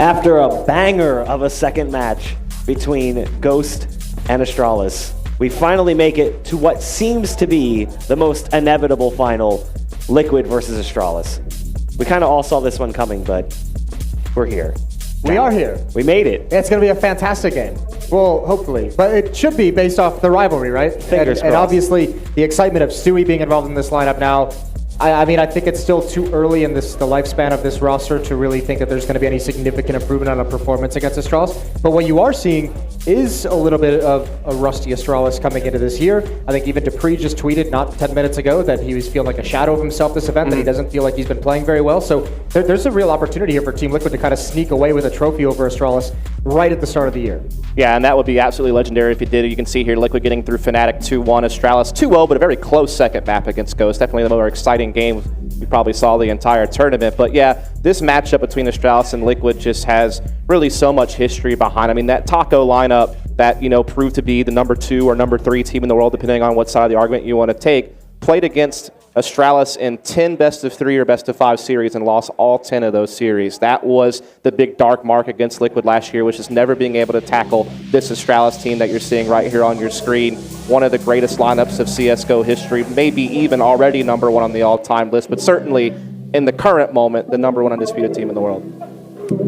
After a banger of a second match between Ghost and Astralis, we finally make it to what seems to be the most inevitable final, Liquid versus Astralis. We kind of all saw this one coming, but we're here. We are here. We made it. It's going to be a fantastic game. Well, hopefully. But it should be based off the rivalry, right? Fingers crossed. And obviously, the excitement of Stewie being involved in this lineup now. I mean, I think it's still too early in the lifespan of this roster to really think that there's going to be any significant improvement on a performance against Astralis. But what you are seeing is a little bit of a rusty Astralis coming into this year. I think even Dupree just tweeted not 10 minutes ago that he was feeling like a shadow of himself this event, that he doesn't feel like he's been playing very well. So there's a real opportunity here for Team Liquid to kind of sneak away with a trophy over Astralis right at the start of the year. Yeah, and that would be absolutely legendary if he did. You can see here Liquid getting through Fnatic 2-1, Astralis 2-0, but a very close second map against Ghost. Definitely the more exciting game we probably saw the entire tournament. But yeah, this matchup between Astralis and Liquid just has really so much history behind it. I mean, that Taco lineup that, proved to be the number 2 or number 3 team in the world, depending on what side of the argument you want to take, played against Astralis in 10 best-of-3 or best-of-5 series and lost all 10 of those series. That was the big dark mark against Liquid last year, which is never being able to tackle this Astralis team that you're seeing right here on your screen. One of the greatest lineups of CSGO history, maybe even already number 1 on the all-time list, but certainly in the current moment, the number 1 undisputed team in the world.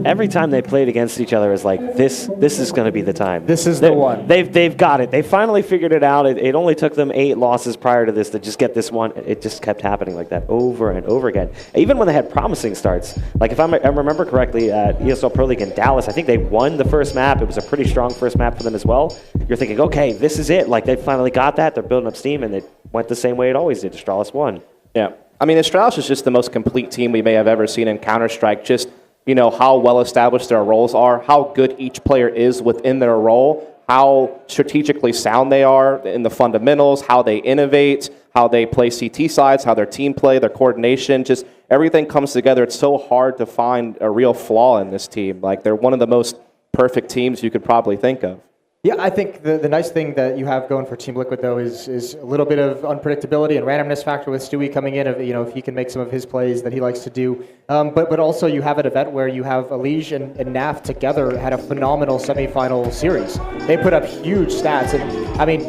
Every time they played against each other is like, this is going to be the time. This is the one. They've got it. They finally figured it out. It only took them 8 losses prior to this to just get this one. It just kept happening like that over and over again. Even when they had promising starts. Like if I remember correctly, at ESL Pro League in Dallas, I think they won the first map. It was a pretty strong first map for them as well. You're thinking, okay, this is it. Like they finally got that. They're building up steam, and it went the same way it always did. Astralis won. Yeah. I mean, Astralis is just the most complete team we may have ever seen in Counter-Strike. Just how well established their roles are, how good each player is within their role, how strategically sound they are in the fundamentals, how they innovate, how they play CT sides, how their team play, their coordination, just everything comes together. It's so hard to find a real flaw in this team. Like, they're one of the most perfect teams you could probably think of. Yeah, I think the nice thing that you have going for Team Liquid, though, is a little bit of unpredictability and randomness factor with Stewie coming in. If he can make some of his plays that he likes to do. But also you have an event where you have Elige and Naf together had a phenomenal semifinal series. They put up huge stats. And I mean,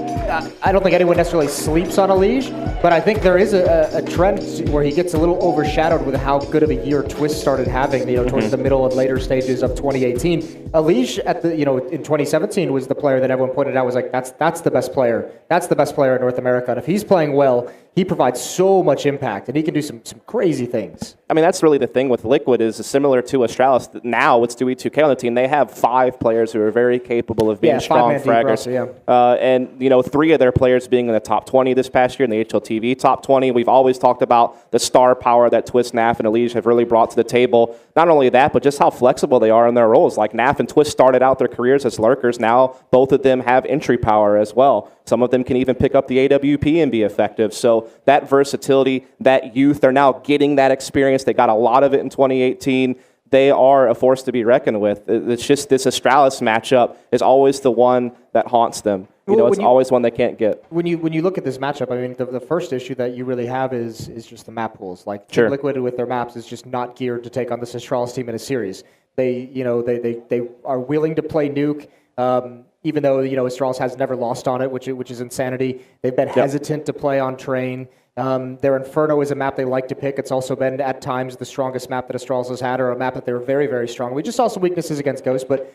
I don't think anyone necessarily sleeps on Elige, but I think there is a trend where he gets a little overshadowed with how good of a year Twist started having, towards the middle and later stages of 2018. Elige at the, in 2017 was the player that everyone pointed out was like, that's the best player. That's the best player in North America. And if he's playing well, he provides so much impact, and he can do some crazy things. I mean, that's really the thing with Liquid is similar to Astralis. Now with Stewie 2K on the team, they have 5 players who are very capable of being strong fraggers. And 3 of their players being in the top 20 this past year in the HLTV top 20. We've always talked about the star power that Twist, Naf, and Elige have really brought to the table. Not only that, but just how flexible they are in their roles. Like Naf and Twist started out their careers as lurkers. Now both of them have entry power as well. Some of them can even pick up the AWP and be effective. So that versatility, that youth, they're now getting that experience. They got a lot of it in 2018. They are a force to be reckoned with. It's just this Astralis matchup is always the one that haunts them. It's always one they can't get. When you look at this matchup, I mean, the first issue that you really have is just the map pools. Like sure. Liquid with their maps is just not geared to take on this Astralis team in a series. They are willing to play nuke. Even though Astralis has never lost on it, which is insanity. They've been hesitant to play on Train. Their Inferno is a map they like to pick. It's also been at times the strongest map that Astralis has had, or a map that they're very, very strong. We just saw some weaknesses against Ghost, but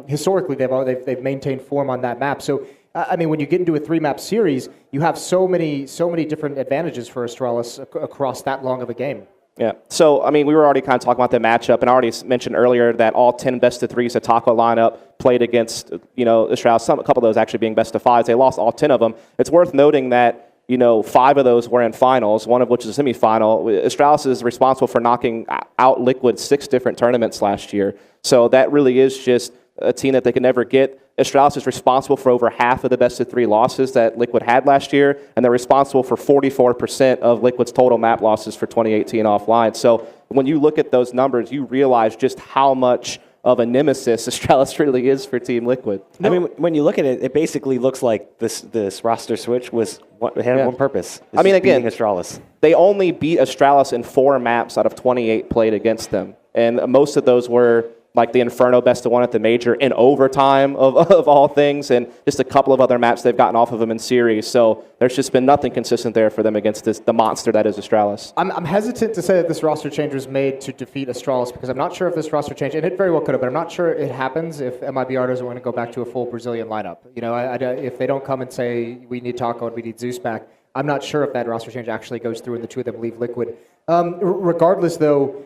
historically they've maintained form on that map. So I mean, when you get into a 3-map series, you have so many different advantages for Astralis across that long of a game. Yeah. So, I mean, we were already kind of talking about the matchup, and I already mentioned earlier that all 10 best-of-3s at Taco lineup played against, Astralis, a couple of those actually being best-of-5s. They lost all 10 of them. It's worth noting that, 5 of those were in finals, one of which is a semifinal. Astralis is responsible for knocking out Liquid 6 different tournaments last year. So that really is just a team that they could never get. Astralis is responsible for over half of the best-of-3 losses that Liquid had last year, and they're responsible for 44% of Liquid's total map losses for 2018 offline. So when you look at those numbers, you realize just how much of a nemesis Astralis really is for Team Liquid. I mean, when you look at it, it basically looks like this roster switch had one purpose. I mean, again, Astralis. They only beat Astralis in 4 maps out of 28 played against them, and most of those were like the Inferno best of one at the major in overtime of all things, and just a couple of other maps they've gotten off of them in series. So there's just been nothing consistent there for them against the monster that is Astralis. I'm hesitant to say that this roster change was made to defeat Astralis because I'm not sure if this roster change, and it very well could have, but I'm not sure it happens if MIBR doesn't want to go back to a full Brazilian lineup. You know, if they don't come and say we need Taco and we need Zeus back, I'm not sure if that roster change actually goes through and the two of them leave Liquid. Regardless, though,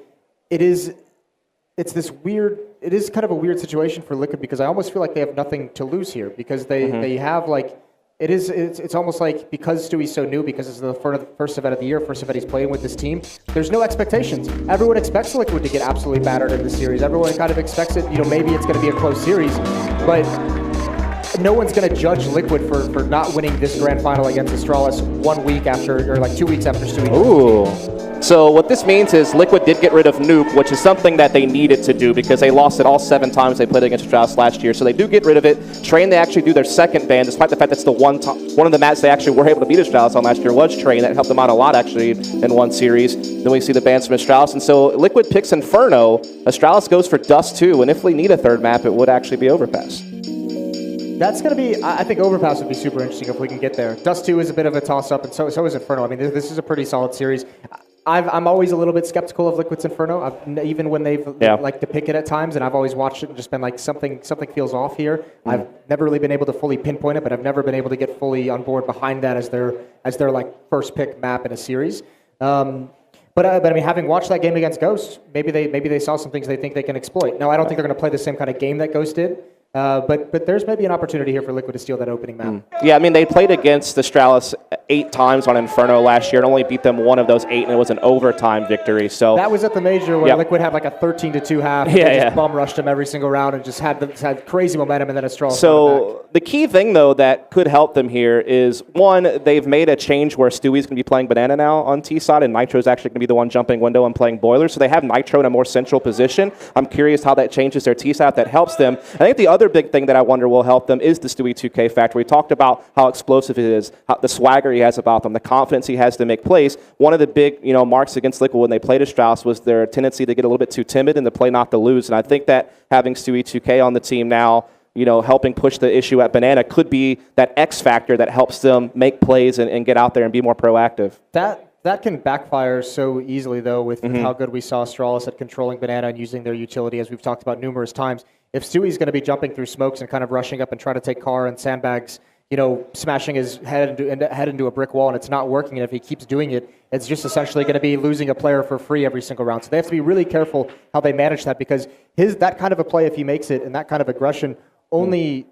it is kind of a weird situation for Liquid because I almost feel like they have nothing to lose here because they have like it's almost like because Stewie's so new, because it's the first event of the year, first event he's playing with this team, there's no expectations. Everyone expects Liquid to get absolutely battered in the series. Everyone kind of expects it, you know, maybe it's going to be a close series, but no one's going to judge Liquid for not winning this grand final against Astralis 1 week after, or like 2 weeks after Stewie. Ooh. So what this means is Liquid did get rid of Nuke, which is something that they needed to do because they lost it all 7 times they played against Astralis last year. So they do get rid of it. Train, they actually do their second ban, despite the fact that's the one of the maps they actually were able to beat Astralis on last year was Train. That helped them out a lot, actually, in one series. Then we see the bans from Astralis. And so Liquid picks Inferno. Astralis goes for Dust 2. And if we need a third map, it would actually be Overpass. That's going to be, I think Overpass would be super interesting if we can get there. Dust 2 is a bit of a toss-up, and so is Inferno. I mean, this is a pretty solid series. I'm always a little bit skeptical of Liquid's Inferno, even when they've liked to pick it at times, and I've always watched it and just been like, something feels off here. I've never really been able to fully pinpoint it, but I've never been able to get fully on board behind that as their like first pick map in a series. But I mean, having watched that game against Ghost, maybe they saw some things they think they can exploit. Now, I don't think they're going to play the same kind of game that Ghost did. But there's maybe an opportunity here for Liquid to steal that opening map. Yeah, I mean, they played against Astralis 8 times on Inferno last year and only beat them 1 of those 8, and it was an overtime victory. So that was at the major where Liquid had like a 13-2 half. Yeah, they just bum rushed them every single round and just had crazy momentum, and then Astralis. So the key thing, though, that could help them here is, one, they've made a change where Stewie's going to be playing Banana now on T side, and Nitro's actually going to be the one jumping window and playing Boiler. So they have Nitro in a more central position. I'm curious how that changes their T side, that helps them. I think the other big thing that I wonder will help them is the Stewie 2K factor. We talked about how explosive it is, how the swagger he has about them, the confidence he has to make plays. One of the big marks against Liquid when they played Astralis was their tendency to get a little bit too timid and to play not to lose. And I think that having Stewie 2K on the team now, helping push the issue at Banana could be that X factor that helps them make plays and get out there and be more proactive. That can backfire so easily, though, with how good we saw Astralis at controlling Banana and using their utility, as we've talked about numerous times. If Stewie's going to be jumping through smokes and kind of rushing up and trying to take car and sandbags, smashing his head into a brick wall, and it's not working, and if he keeps doing it, it's just essentially going to be losing a player for free every single round. So they have to be really careful how they manage that, because that kind of a play, if he makes it, and that kind of aggression only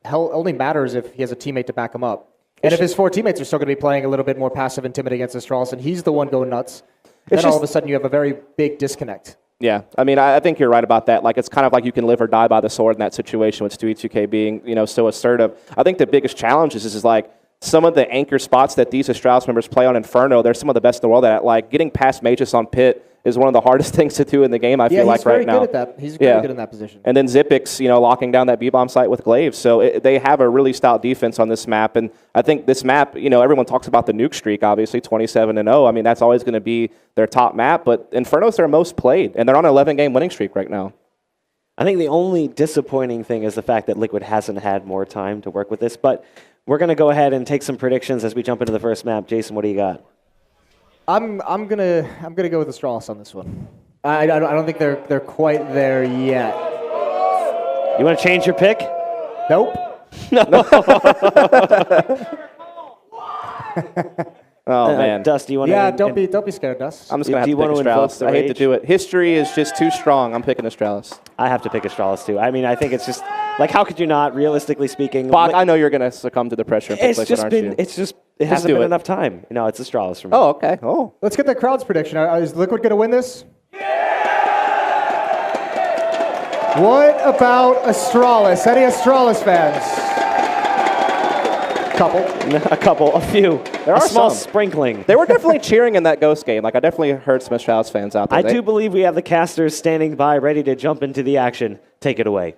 matters if he has a teammate to back him up. And if his 4 teammates are still going to be playing a little bit more passive and timid against Astralis, and he's the one going nuts, then all of a sudden you have a very big disconnect. Yeah, I mean, I think you're right about that. Like, it's kind of like you can live or die by the sword in that situation with Stewie 2K being, so assertive. I think the biggest challenge is like some of the anchor spots that these Astralis members play on Inferno. They're some of the best in the world at. Like, getting past Magus on Pit is one of the hardest things to do in the game, I feel like right now. Yeah, he's very good at that. He's very good in that position. And then Zipix, locking down that B-bomb site with Glaive. So they have a really stout defense on this map. And I think this map, everyone talks about the nuke streak, obviously, 27-0. I mean, that's always going to be their top map. But Inferno's their most played, and they're on an 11-game winning streak right now. I think the only disappointing thing is the fact that Liquid hasn't had more time to work with this. But we're going to go ahead and take some predictions as we jump into the first map. Jason, what do you got? I'm gonna go with Astralis on this one. I don't think they're quite there yet. You want to change your pick? Nope. Oh man, Dust, do you want to? Yeah, don't be scared, Dust. I'm just gonna have to pick Astralis. I hate to do it. History is just too strong. I'm picking Astralis. I have to pick Astralis too. I mean, I think it's just like, how could you not? Realistically speaking, Bach, I know you're gonna succumb to the pressure. And pick Liquid, aren't you? It hasn't been enough time. No, it's Astralis for me. Oh, okay. Oh, let's get the crowd's prediction. Is Liquid gonna win this? Yeah! What about Astralis? Any Astralis fans? A few. There are a small sprinkling. They were definitely cheering in that Ghost game. Like, I definitely heard some Astralis fans out there. I do believe we have the casters standing by, ready to jump into the action. Take it away.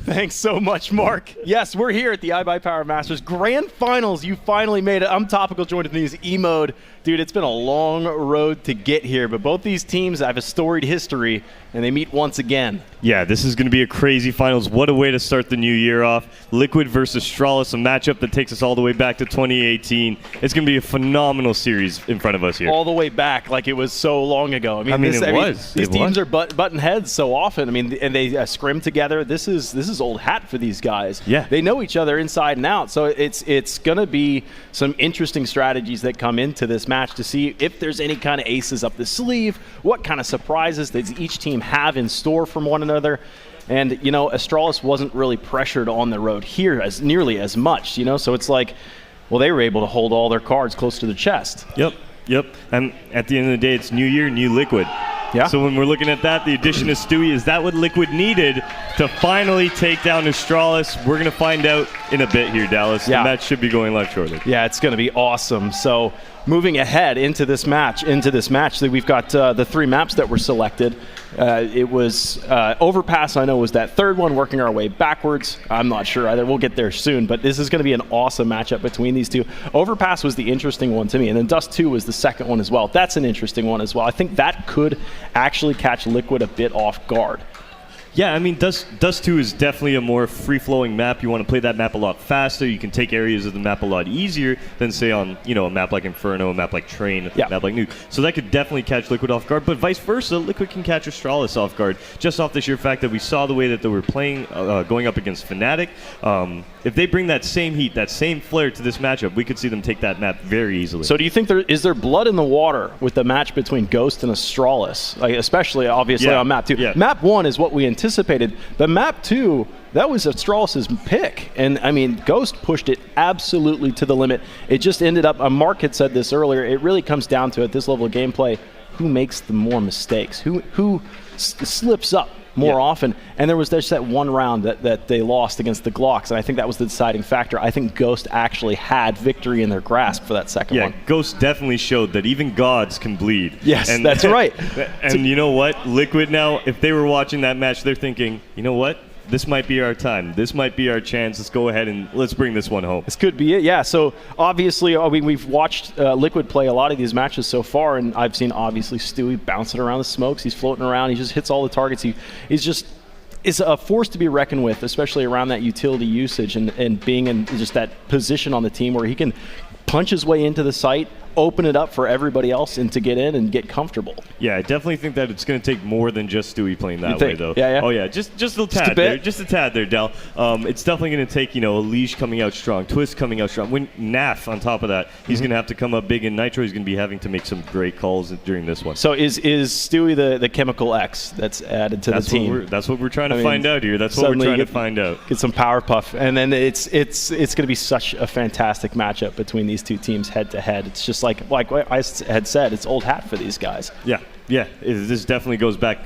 Thanks so much, Mark. Yes, we're here at the iBUYPOWER Masters Grand Finals. You finally made it. I'm Topical, joined with me is E-Mode. Dude, it's been a long road to get here, but both these teams have a storied history, and they meet once again. Yeah, this is going to be a crazy finals. What a way to start the new year off. Liquid versus Astralis, a matchup that takes us all the way back to 2018. It's going to be a phenomenal series in front of us here. All the way back, like it was so long ago. These teams are button heads so often. And they scrim together. This is old hat for these guys. Yeah, they know each other inside and out. So it's going to be some interesting strategies that come into this match to see if there's any kind of aces up the sleeve, what kind of surprises does each team have in store from one another. And, you know, Astralis wasn't really pressured on the road here as nearly as much, you know, so it's like, well, they were able to hold all their cards close to the chest. Yep. And at the end of the day, it's new year, new Liquid. Yeah. So when we're looking at that, the addition of Stewie, is that what Liquid needed to finally take down Astralis? We're going to find out in a bit here, Dallas. Yeah. The match should be going live shortly. Yeah, it's going to be awesome. So moving ahead into this match, we've got the 3 maps that were selected. It was Overpass, I know, was that third one, working our way backwards. I'm not sure either. We'll get there soon, but this is going to be an awesome matchup between these two. Overpass was the interesting one to me, and then Dust 2 was the second one as well. That's an interesting one as well. I think that could actually catch Liquid a bit off guard. Yeah, I mean, Dust 2 is definitely a more free-flowing map. You want to play that map a lot faster. You can take areas of the map a lot easier than, say, on a map like Inferno, a map like Train, a map like Nuke. So that could definitely catch Liquid off guard, but vice versa, Liquid can catch Astralis off guard, just off the sheer fact that we saw the way that they were playing, going up against Fnatic. If they bring that same heat, that same flair to this matchup, we could see them take that map very easily. So do you think is there blood in the water with the match between Ghost and Astralis, like especially obviously on map 2? Yeah. Map 1 is what we anticipated, but map 2, that was Astralis' pick. And I mean, Ghost pushed it absolutely to the limit. It just ended up, Mark had said this earlier, it really comes down to, at this level of gameplay, who makes the more mistakes, who slips up more often. And there was just that one round that they lost against the Glocks, and I think that was the deciding factor. I think Ghost actually had victory in their grasp for that second one. Yeah, Ghost definitely showed that even gods can bleed. Yes, and that's right. And you know what? Liquid now, if they were watching that match, they're thinking, you know what? This might be our time. This might be our chance. Let's go ahead and let's bring this one home. This could be it, yeah. So obviously, we've watched Liquid play a lot of these matches so far, and I've seen obviously Stewie bouncing around the smokes. He's floating around. He just hits all the targets. He's just is a force to be reckoned with, especially around that utility usage and being in just that position on the team where he can punch his way into the site, open it up for everybody else and to get in and get comfortable. Yeah, I definitely think that it's going to take more than just Stewie playing that way, though. Yeah, yeah. Oh, yeah, just a tad there. Just a tad there, Del. It's definitely going to take, a Leash coming out strong, Twist coming out strong. When Naf, on top of that, he's going to have to come up big, and Nitro is going to be having to make some great calls during this one. So is Stewie the chemical X that's added to the team? That's what we're trying to find out here. That's what we're trying to find out. Get some power puff, and then it's going to be such a fantastic matchup between these two teams head to head. It's just like what I had said, it's old hat for these guys. Yeah. This definitely goes back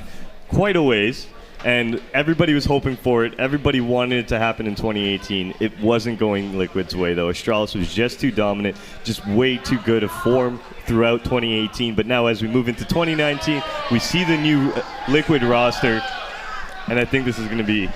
quite a ways, and everybody was hoping for it. Everybody wanted it to happen in 2018. It wasn't going Liquid's way, though. Astralis was just too dominant, just way too good a form throughout 2018. But now as we move into 2019, we see the new Liquid roster, and I think this is going to be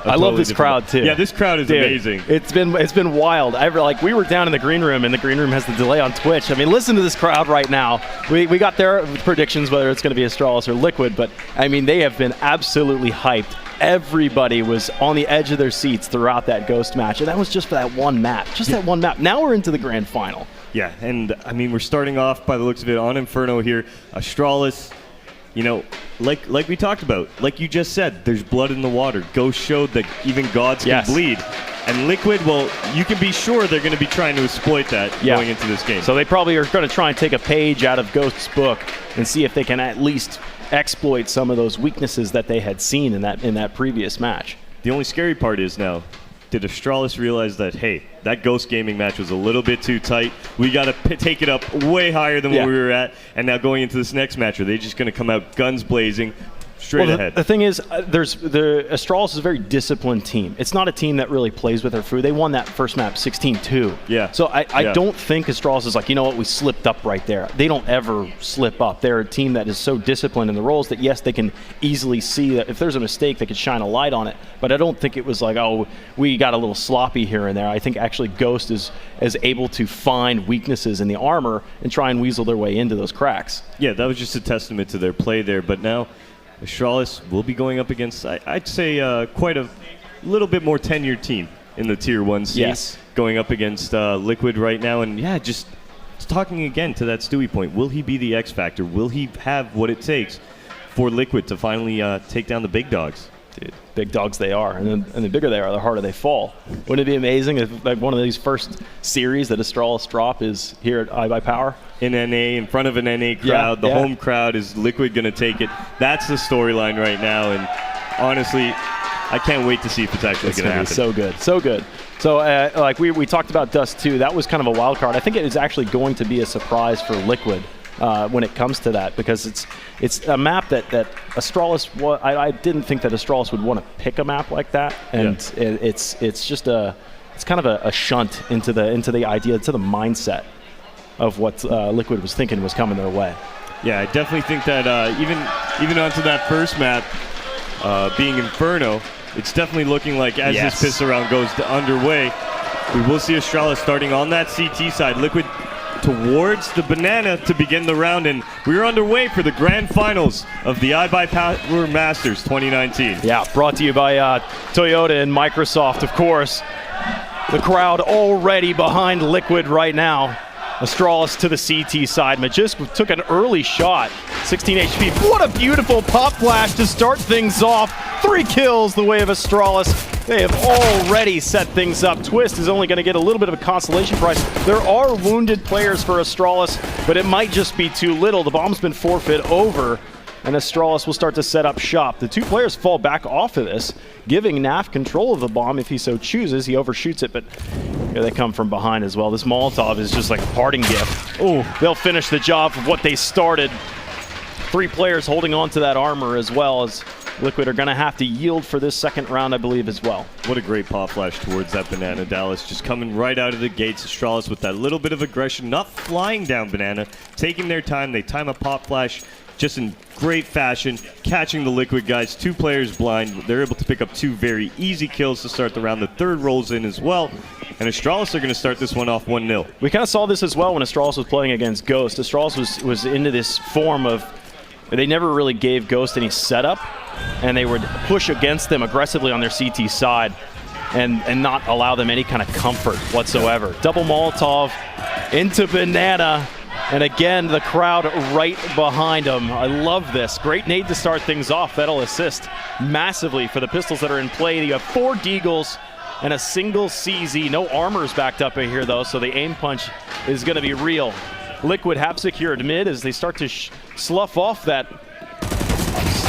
I love this crowd too. Yeah, this crowd is amazing. It's been wild. We were down in the green room, and the green room has the delay on Twitch. I mean, listen to this crowd right now. We got their predictions whether it's going to be Astralis or Liquid, but I mean, they have been absolutely hyped. Everybody was on the edge of their seats throughout that Ghost match, and that was just for that one map. That one map. Now we're into the grand final. Yeah, and I mean, we're starting off by the looks of it on Inferno here. Astralis, like we talked about, like you just said, there's blood in the water. Ghost showed that even gods can bleed. And Liquid, well, you can be sure they're going to be trying to exploit that going into this game. So they probably are going to try and take a page out of Ghost's book and see if they can at least exploit some of those weaknesses that they had seen in that previous match. The only scary part is now, did Astralis realize that, hey, that Ghost Gaming match was a little bit too tight? We got to take it up way higher than what we were at. And now going into this next match, are they just going to come out guns blazing, straight ahead. The thing is, Astralis is a very disciplined team. It's not a team that really plays with their food. They won that first map 16-2. Yeah. So I don't think Astralis is like, you know what, we slipped up right there. They don't ever slip up. They're a team that is so disciplined in the roles that, yes, they can easily see that if there's a mistake, they could shine a light on it. But I don't think it was like, oh, we got a little sloppy here and there. I think actually Ghost is able to find weaknesses in the armor and try and weasel their way into those cracks. Yeah, that was just a testament to their play there. But now Astralis will be going up against, I'd say, quite a little bit more tenured team in the Tier 1 scene. Yes. Going up against Liquid right now. And yeah, just talking again to that Stewie point, will he be the X factor? Will he have what it takes for Liquid to finally take down the big dogs? Dude, big dogs they are, and the bigger they are, the harder they fall. Wouldn't it be amazing if like one of these first series that Astralis drop is here at iBUYPOWER? In NA, in front of an NA crowd, the home crowd, is Liquid going to take it? That's the storyline right now, and honestly, I can't wait to see if it's actually going to happen. So good, so good. So like we talked about Dust 2, that was kind of a wild card. I think it is actually going to be a surprise for Liquid. When it comes to that, because it's a map that Astralis, I didn't think that Astralis would want to pick a map like that, and it's just it's kind of a shunt into the idea, to the mindset of what Liquid was thinking was coming their way. Yeah, I definitely think that even onto that first map, being Inferno, it's definitely looking like as this pistol round goes underway, we will see Astralis starting on that CT side. Liquid towards the banana to begin the round, and we're underway for the grand finals of the iBUYPOWER Masters 2019. Yeah, brought to you by Toyota and Microsoft, of course. The crowd already behind Liquid right now. Astralis to the CT side. Magisk took an early shot. 16 HP. What a beautiful pop flash to start things off. 3 kills the way of Astralis. They have already set things up. Twist is only going to get a little bit of a consolation prize. There are wounded players for Astralis, but it might just be too little. The bomb's been forfeit over, and Astralis will start to set up shop. The 2 players fall back off of this, giving Naf control of the bomb if he so chooses. He overshoots it, but here they come from behind as well. This Molotov is just like a parting gift. Oh, they'll finish the job of what they started. 3 players holding on to that armor as well, as Liquid are going to have to yield for this second round, I believe, as well. What a great pop flash towards that banana. Dallas just coming right out of the gates. Astralis with that little bit of aggression, not flying down banana, taking their time. They time a pop flash just in great fashion, catching the Liquid guys. 2 players blind. They're able to pick up 2 very easy kills to start the round. The third rolls in as well. And Astralis are going to start this one off 1-0. We kind of saw this as well when Astralis was playing against Ghost. Astralis was into this form of, they never really gave Ghost any setup, and they would push against them aggressively on their CT side and not allow them any kind of comfort whatsoever. Double Molotov into banana, and again, the crowd right behind him. I love this. Great nade to start things off. That'll assist massively for the pistols that are in play. You have 4 Deagles and a single CZ. No armors backed up in here, though, so the aim punch is going to be real. Liquid have secured mid as they start to slough off that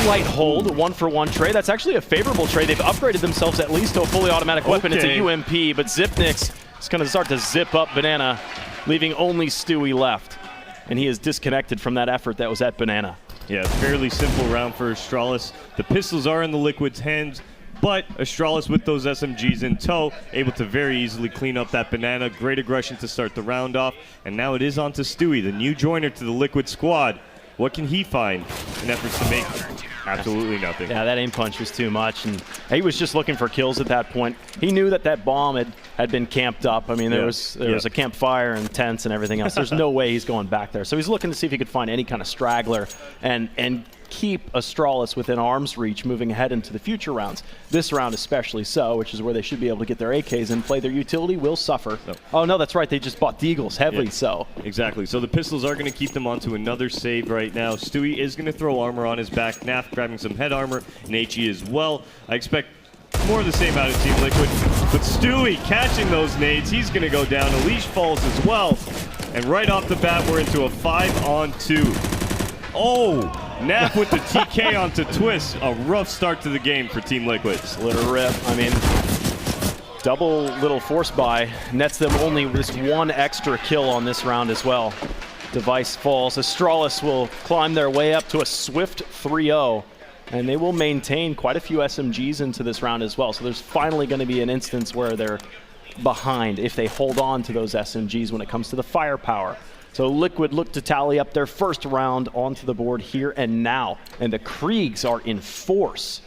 slight hold. 1-for-1 trade. That's actually a favorable trade. They've upgraded themselves at least to a fully automatic weapon. It's a UMP, but Zipnix is going to start to zip up banana, leaving only Stewie left. And he is disconnected from that effort that was at banana. Yeah, fairly simple round for Astralis. The pistols are in the Liquid's hands, but Astralis with those SMGs in tow, able to very easily clean up that banana. Great aggression to start the round off. And now it is on to Stewie, the new joiner to the Liquid squad. What can he find in efforts to make absolutely nothing? Yeah, that aim punch was too much, and he was just looking for kills at that point. He knew that that bomb had been camped up. I mean, there was a campfire and tents and everything else. There's no way he's going back there. So he's looking to see if he could find any kind of straggler and keep Astralis within arm's reach moving ahead into the future rounds. This round especially so, which is where they should be able to get their AKs in play. Their utility will suffer. No. Oh, no, that's right. They just bought Deagles heavily so. Exactly. So the pistols are going to keep them onto another save right now. Stewie is going to throw armor on his back. Naf grabbing some head armor, and HE as well. I expect more of the same out of Team Liquid. But Stewie catching those nades. He's going to go down. Elish falls as well. And right off the bat, we're into a 5-on-2. Oh! Naf with the TK onto Twist. A rough start to the game for Team Liquid. Little rip. I mean, double little force buy nets them only this 1 extra kill on this round as well. Device falls. Astralis will climb their way up to a swift 3-0. And they will maintain quite a few SMGs into this round as well. So there's finally going to be an instance where they're behind if they hold on to those SMGs when it comes to the firepower. So Liquid look to tally up their first round onto the board here and now. And the Kriegs are in force.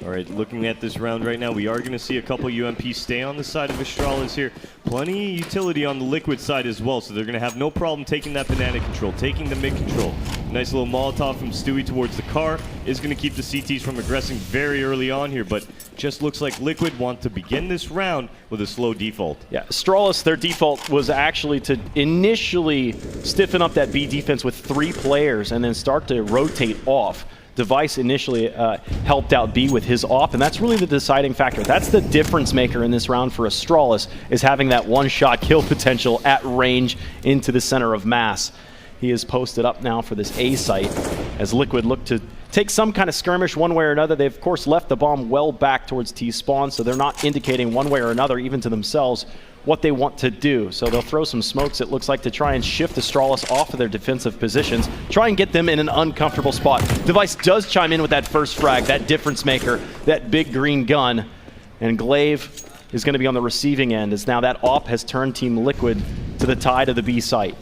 All right, looking at this round right now, we are going to see a couple UMPs stay on the side of Astralis here. Plenty of utility on the Liquid side as well, so they're going to have no problem taking that banana control, taking the mid control. Nice little Molotov from Stewie towards the car is going to keep the CTs from aggressing very early on here, but just looks like Liquid want to begin this round with a slow default. Yeah, Astralis, their default was actually to initially stiffen up that B defense with 3 players and then start to rotate off. Device initially helped out B with his off, and that's really the deciding factor. That's the difference maker in this round for Astralis, is having that one-shot kill potential at range into the center of mass. He is posted up now for this A site as Liquid look to take some kind of skirmish one way or another. They've, of course, left the bomb well back towards T-spawn, so they're not indicating one way or another, even to themselves, what they want to do. So they'll throw some smokes, it looks like, to try and shift Astralis off of their defensive positions, try and get them in an uncomfortable spot. Device does chime in with that first frag, that difference maker, that big green gun, and Glaive is going to be on the receiving end as now that op has turned Team Liquid to the tide of the B site.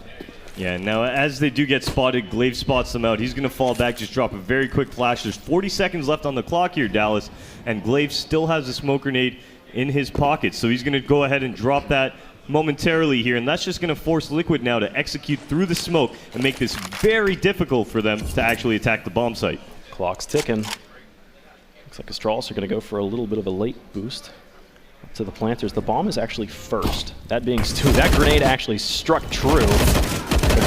Yeah, now as they do get spotted, Glaive spots them out. He's going to fall back, just drop a very quick flash. There's 40 seconds left on the clock here, Dallas, and Glaive still has a smoke grenade in his pocket. So he's going to go ahead and drop that momentarily here, and that's just going to force Liquid now to execute through the smoke and make this very difficult for them to actually attack the bomb site. Clock's ticking. Looks like Astralis are going to go for a little bit of a late boost up to the planters. The bomb is actually first. That being Stu, that grenade actually struck true.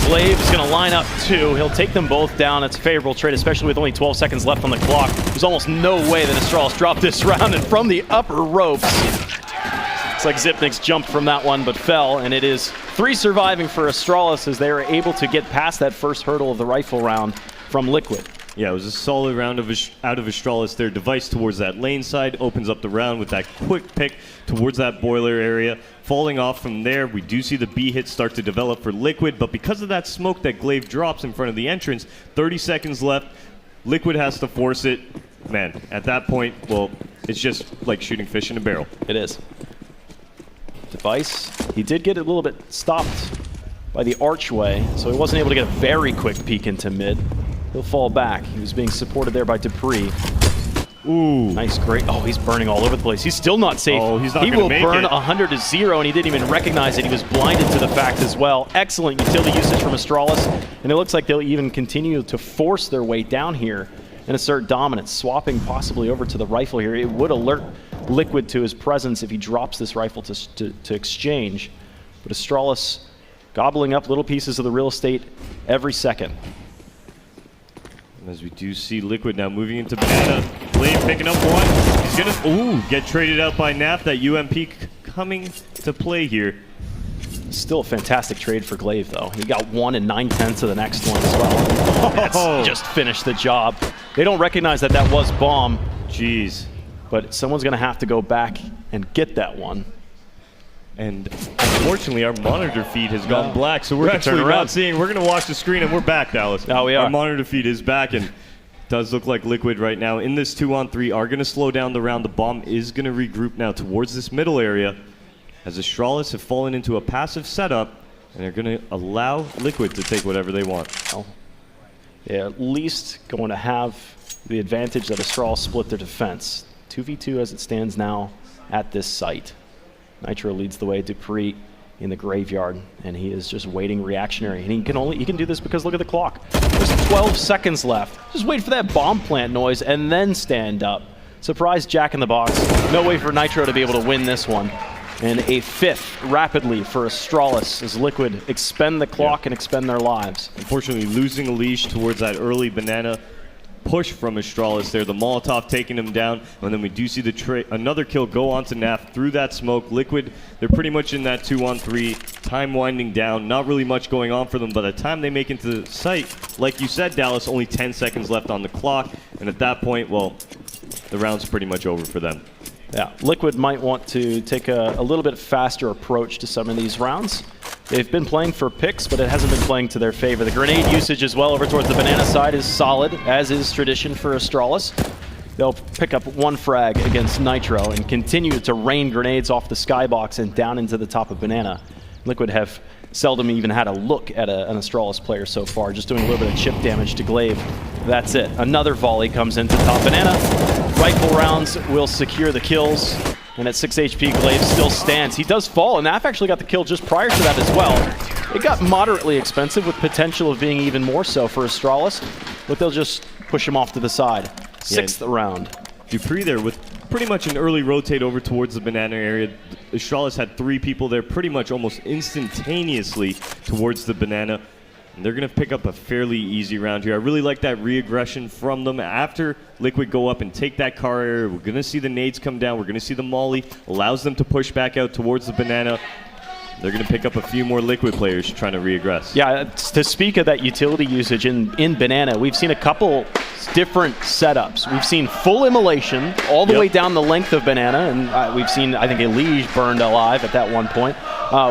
Glaive's going to line up 2. He'll take them both down. It's a favorable trade, especially with only 12 seconds left on the clock. There's almost no way that Astralis dropped this round, and from the upper ropes, looks like Zipnik's jumped from that one but fell, and it is 3 surviving for Astralis as they are able to get past that first hurdle of the rifle round from Liquid. Yeah, it was a solid round out of Astralis. Their Device towards that lane side opens up the round with that quick pick towards that boiler area. Falling off from there, we do see the B hits start to develop for Liquid, but because of that smoke that Glaive drops in front of the entrance, 30 seconds left, Liquid has to force it. Man, at that point, well, it's just like shooting fish in a barrel. It is. Device, he did get a little bit stopped by the archway, so he wasn't able to get a very quick peek into mid. He'll fall back. He was being supported there by Dupree. Ooh. Nice, great. Oh, he's burning all over the place. He's still not safe. Oh, he's not he gonna will make burn it. 100 to 0, and he didn't even recognize it. He was blinded to the fact as well. Excellent utility usage from Astralis, and it looks like they'll even continue to force their way down here and assert dominance, swapping possibly over to the rifle here. It would alert Liquid to his presence if he drops this rifle to exchange, but Astralis gobbling up little pieces of the real estate every second. As we do see Liquid now moving into banana. Glaive picking up one. He's going to get traded out by Naf. That UMP coming to play here. Still a fantastic trade for Glaive, though. He got 1 and 9/10 of the next one as well. That's just finished the job. They don't recognize that that was bomb. Jeez. But someone's going to have to go back and get that one. And unfortunately, our monitor feed has gone black, so we're actually not seeing. We're going to watch the screen, and we're back, Dallas. Oh, we are. Our monitor feed is back, and does look like Liquid right now in this 2-on-3 are going to slow down the round. The bomb is going to regroup now towards this middle area as Astralis have fallen into a passive setup, and they're going to allow Liquid to take whatever they want. Well, they're at least going to have the advantage that Astralis split their defense. 2v2 as it stands now at this site. Nitro leads the way, Dupree in the graveyard, and he is just waiting reactionary. And he can do this because look at the clock. There's 12 seconds left. Just wait for that bomb plant noise and then stand up. Surprise Jack in the Box. No way for Nitro to be able to win this one. And a 5th rapidly for Astralis as Liquid expend the clock and expend their lives. Unfortunately, losing a leash towards that early banana push from Astralis there. The Molotov taking him down, and then we do see another kill go on to Naf through that smoke. Liquid, they're pretty much in that 2-on-3, time winding down, not really much going on for them. By the time they make into the site, like you said, Dallas, only 10 seconds left on the clock, and at that point, well, the round's pretty much over for them. Yeah, Liquid might want to take a little bit faster approach to some of these rounds. They've been playing for picks, but it hasn't been playing to their favor. The grenade usage as well over towards the banana side is solid, as is tradition for Astralis. They'll pick up one frag against Nitro and continue to rain grenades off the skybox and down into the top of banana. Liquid have seldom even had a look at an Astralis player so far, just doing a little bit of chip damage to Glaive. That's it. Another volley comes into top banana. Rifle rounds will secure the kills. And at 6 HP, Glaive still stands. He does fall, and Naf actually got the kill just prior to that as well. It got moderately expensive with potential of being even more so for Astralis, but they'll just push him off to the side. Sixth round. dupreeh there with pretty much an early rotate over towards the banana area. Astralis had 3 people there pretty much almost instantaneously towards the banana. And they're going to pick up a fairly easy round here. I really like that re-aggression from them. After Liquid go up and take that car area, we're going to see the nades come down. We're going to see the molly. Allows them to push back out towards the banana. They're going to pick up a few more Liquid players trying to re-aggress. Yeah, to speak of that utility usage in banana, we've seen a couple different setups. We've seen full immolation all the way down the length of banana, and we've seen, I think, Elige burned alive at that one point.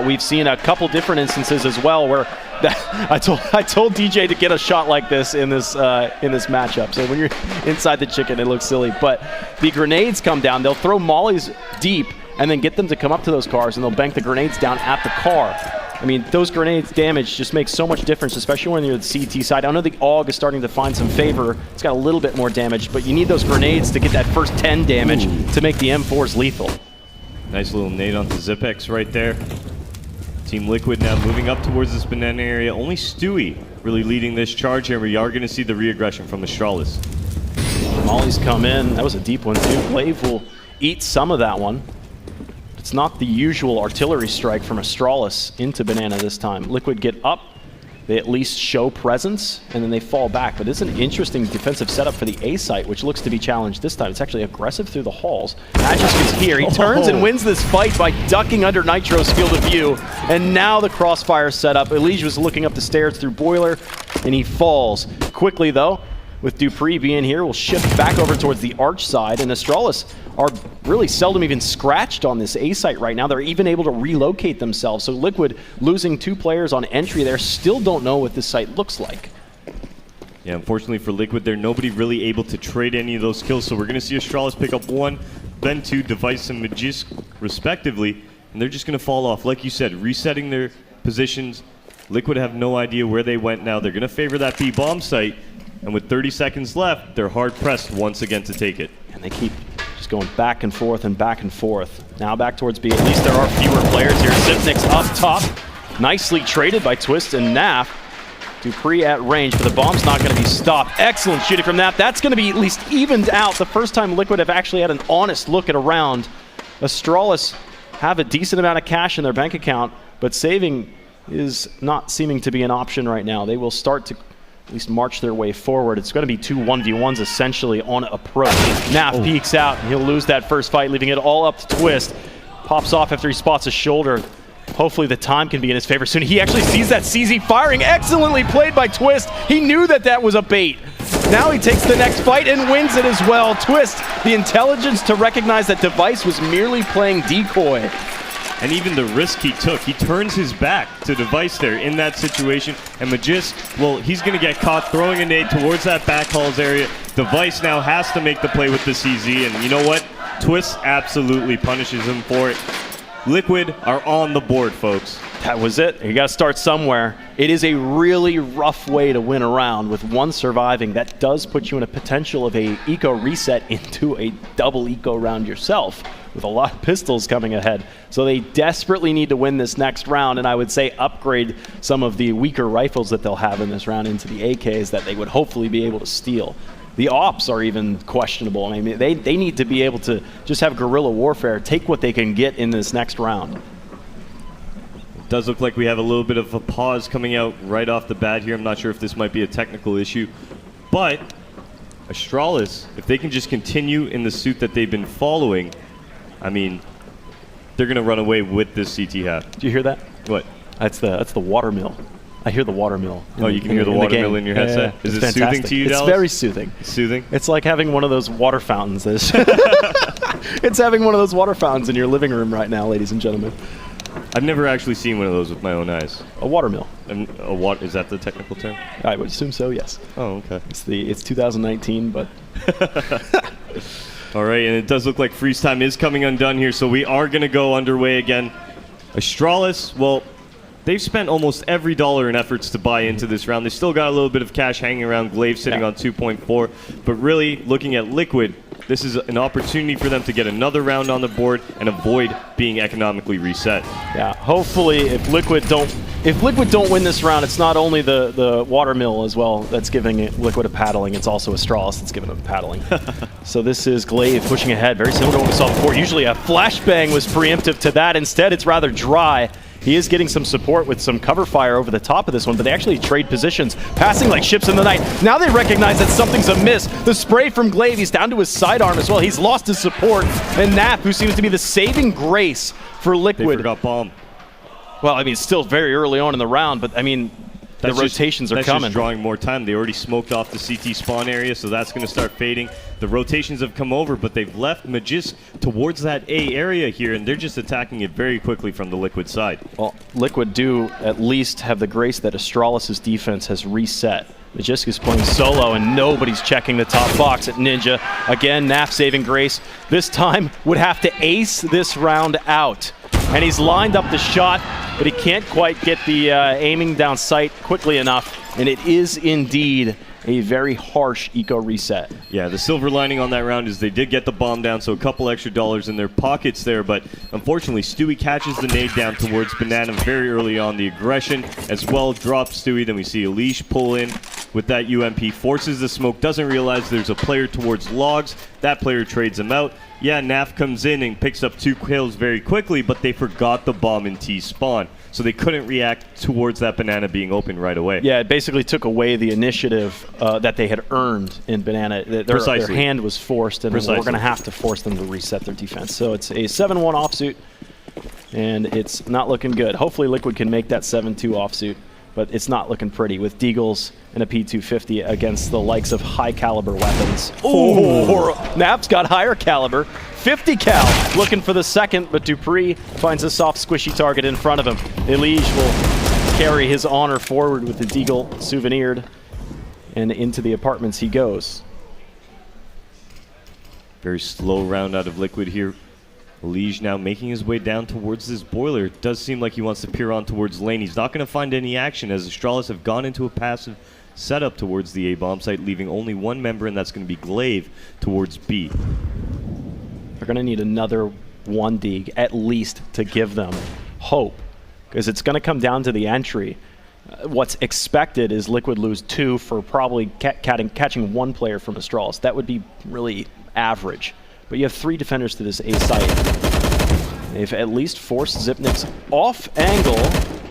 We've seen a couple different instances as well where I told DJ to get a shot like this in this matchup. So when you're inside the chicken, it looks silly. But the grenades come down. They'll throw mollies deep and then get them to come up to those cars, and they'll bank the grenades down at the car. I mean, those grenades damage just makes so much difference, especially when you're the CT side. I know the AUG is starting to find some favor. It's got a little bit more damage, but you need those grenades to get that first 10 damage to make the M4s lethal. Nice little nade onto Zipex right there. Team Liquid now moving up towards this banana area. Only Stewie really leading this charge here. We are going to see the re-aggression from Astralis. Mollies come in. That was a deep one, too. Glaive will eat some of that one. It's not the usual artillery strike from Astralis into banana this time. Liquid get up. They at least show presence, and then they fall back. But it's an interesting defensive setup for the A site, which looks to be challenged this time. It's actually aggressive through the halls. Magisk is here. He turns and wins this fight by ducking under Nitro's field of view. And now the crossfire setup. Elige was looking up the stairs through Boiler, and he falls. Quickly, though, with dupreeh being here, we'll shift back over towards the arch side, and Astralis are really seldom even scratched on this A site right now. They're even able to relocate themselves. So Liquid losing 2 players on entry there, still don't know what this site looks like. Yeah, unfortunately for Liquid, they're nobody really able to trade any of those kills. So we're going to see Astralis pick up 1, then 2, Device and Magisk respectively, and they're just going to fall off. Like you said, resetting their positions. Liquid have no idea where they went now. They're going to favor that B bomb site. And with 30 seconds left, they're hard-pressed once again to take it. And they keep just going back and forth and back and forth. Now back towards B. At least there are fewer players here. Zipnik's up top. Nicely traded by Twist and Naf. dupreeh at range, but the bomb's not going to be stopped. Excellent shooting from Naf. That's going to be at least evened out. The first time Liquid have actually had an honest look at a round. Astralis have a decent amount of cash in their bank account, but saving is not seeming to be an option right now. They will start to at least march their way forward. It's going to be 2 1v1s essentially on approach. Naf peeks out, and he'll lose that first fight, leaving it all up to Twist. Pops off after he spots a shoulder. Hopefully the time can be in his favor soon. He actually sees that CZ firing. Excellently played by Twist. He knew that that was a bait. Now he takes the next fight and wins it as well. Twist, the intelligence to recognize that Device was merely playing decoy. And even the risk he took, he turns his back to Device there in that situation. And Magisk, well, he's going to get caught throwing a nade towards that back halls area. Device now has to make the play with the CZ. And you know what? Twist absolutely punishes him for it. Liquid are on the board, folks. That was it. You got to start somewhere. It is a really rough way to win a round with 1 surviving. That does put you in a potential of a eco reset into a double eco round yourself, with a lot of pistols coming ahead. So they desperately need to win this next round, and I would say upgrade some of the weaker rifles that they'll have in this round into the AKs that they would hopefully be able to steal. The ops are even questionable. I mean, they need to be able to just have guerrilla warfare, take what they can get in this next round. It does look like we have a little bit of a pause coming out right off the bat here. I'm not sure if this might be a technical issue, but Astralis, if they can just continue in the suit that they've been following, I mean, they're going to run away with this CT half. Do you hear that? What? That's the water mill. I hear the water mill. You can hear the water mill in your headset? Yeah. Is it fantastic. soothing to you, Dallas? It's very soothing. Soothing? It's like having one of those water fountains. It's having one of those water fountains in your living room right now, ladies and gentlemen. I've never actually seen one of those with my own eyes. A watermill. And is that the technical term? I would assume so, yes. Oh, okay. It's 2019, but... All right, and it does look like freeze time is coming undone here, so we are going to go underway again. Astralis, well, they've spent almost every dollar in efforts to buy into this round. They still got a little bit of cash hanging around. Glaive sitting on 2.4, but really looking at Liquid, this is an opportunity for them to get another round on the board and avoid being economically reset. Yeah, hopefully if Liquid don't win this round, it's not only the watermill as well that's giving Liquid a paddling, it's also Astralis that's giving them a paddling. So this is Glaive pushing ahead, very similar to what we saw before. Usually a flashbang was preemptive to that. Instead, it's rather dry. He is getting some support with some cover fire over the top of this one, but they actually trade positions, passing like ships in the night. Now they recognize that something's amiss. The spray from Glaive, he's down to his sidearm as well. He's lost his support. And Nap, who seems to be the saving grace for Liquid. They forgot bomb. Well, I mean, it's still very early on in the round, but I mean, the rotations are coming. That's just drawing more time. They already smoked off the CT spawn area, so that's going to start fading. The rotations have come over, but they've left Magis towards that A area here, and they're just attacking it very quickly from the Liquid side. Well, Liquid do at least have the grace that Astralis' defense has reset. Magisk is playing solo, and nobody's checking the top box at Ninja. Again, Naf saving grace. This time would have to ace this round out. And he's lined up the shot, but he can't quite get the aiming down sight quickly enough. And it is indeed a very harsh eco reset. Yeah, the silver lining on that round is they did get the bomb down, so a couple extra dollars in their pockets there, but unfortunately Stewie catches the nade down towards Banana very early on. The aggression as well drops Stewie, then we see Elish pull in with that UMP, forces the smoke, doesn't realize there's a player towards logs, that player trades him out. Yeah, Naf comes in and picks up 2 kills very quickly, but they forgot the bomb in T-spawn, so they couldn't react towards that Banana being open right away. Yeah, it basically took away the initiative that they had earned in Banana. Their hand was forced, and we're going to have to force them to reset their defense. So it's a 7-1 offsuit, and it's not looking good. Hopefully Liquid can make that 7-2 offsuit, but it's not looking pretty with Deagles and a P250 against the likes of high caliber weapons. Oh, Nap's got higher caliber. 50 cal looking for the second, but Dupree finds a soft squishy target in front of him. Elige will carry his honor forward with the Deagle souvenired, and into the apartments he goes. Very slow round out of Liquid here. Elige now making his way down towards this boiler. It does seem like he wants to peer on towards lane. He's not going to find any action as Astralis have gone into a passive setup towards the A-bomb site, leaving only one member, and that's going to be Glaive towards B. They're going to need another 1 dig at least to give them hope, because it's going to come down to the entry. What's expected is Liquid lose 2 for probably catching 1 player from Astralis. That would be really average. But you have 3 defenders to this A site. They've at least forced Zipnik's off angle.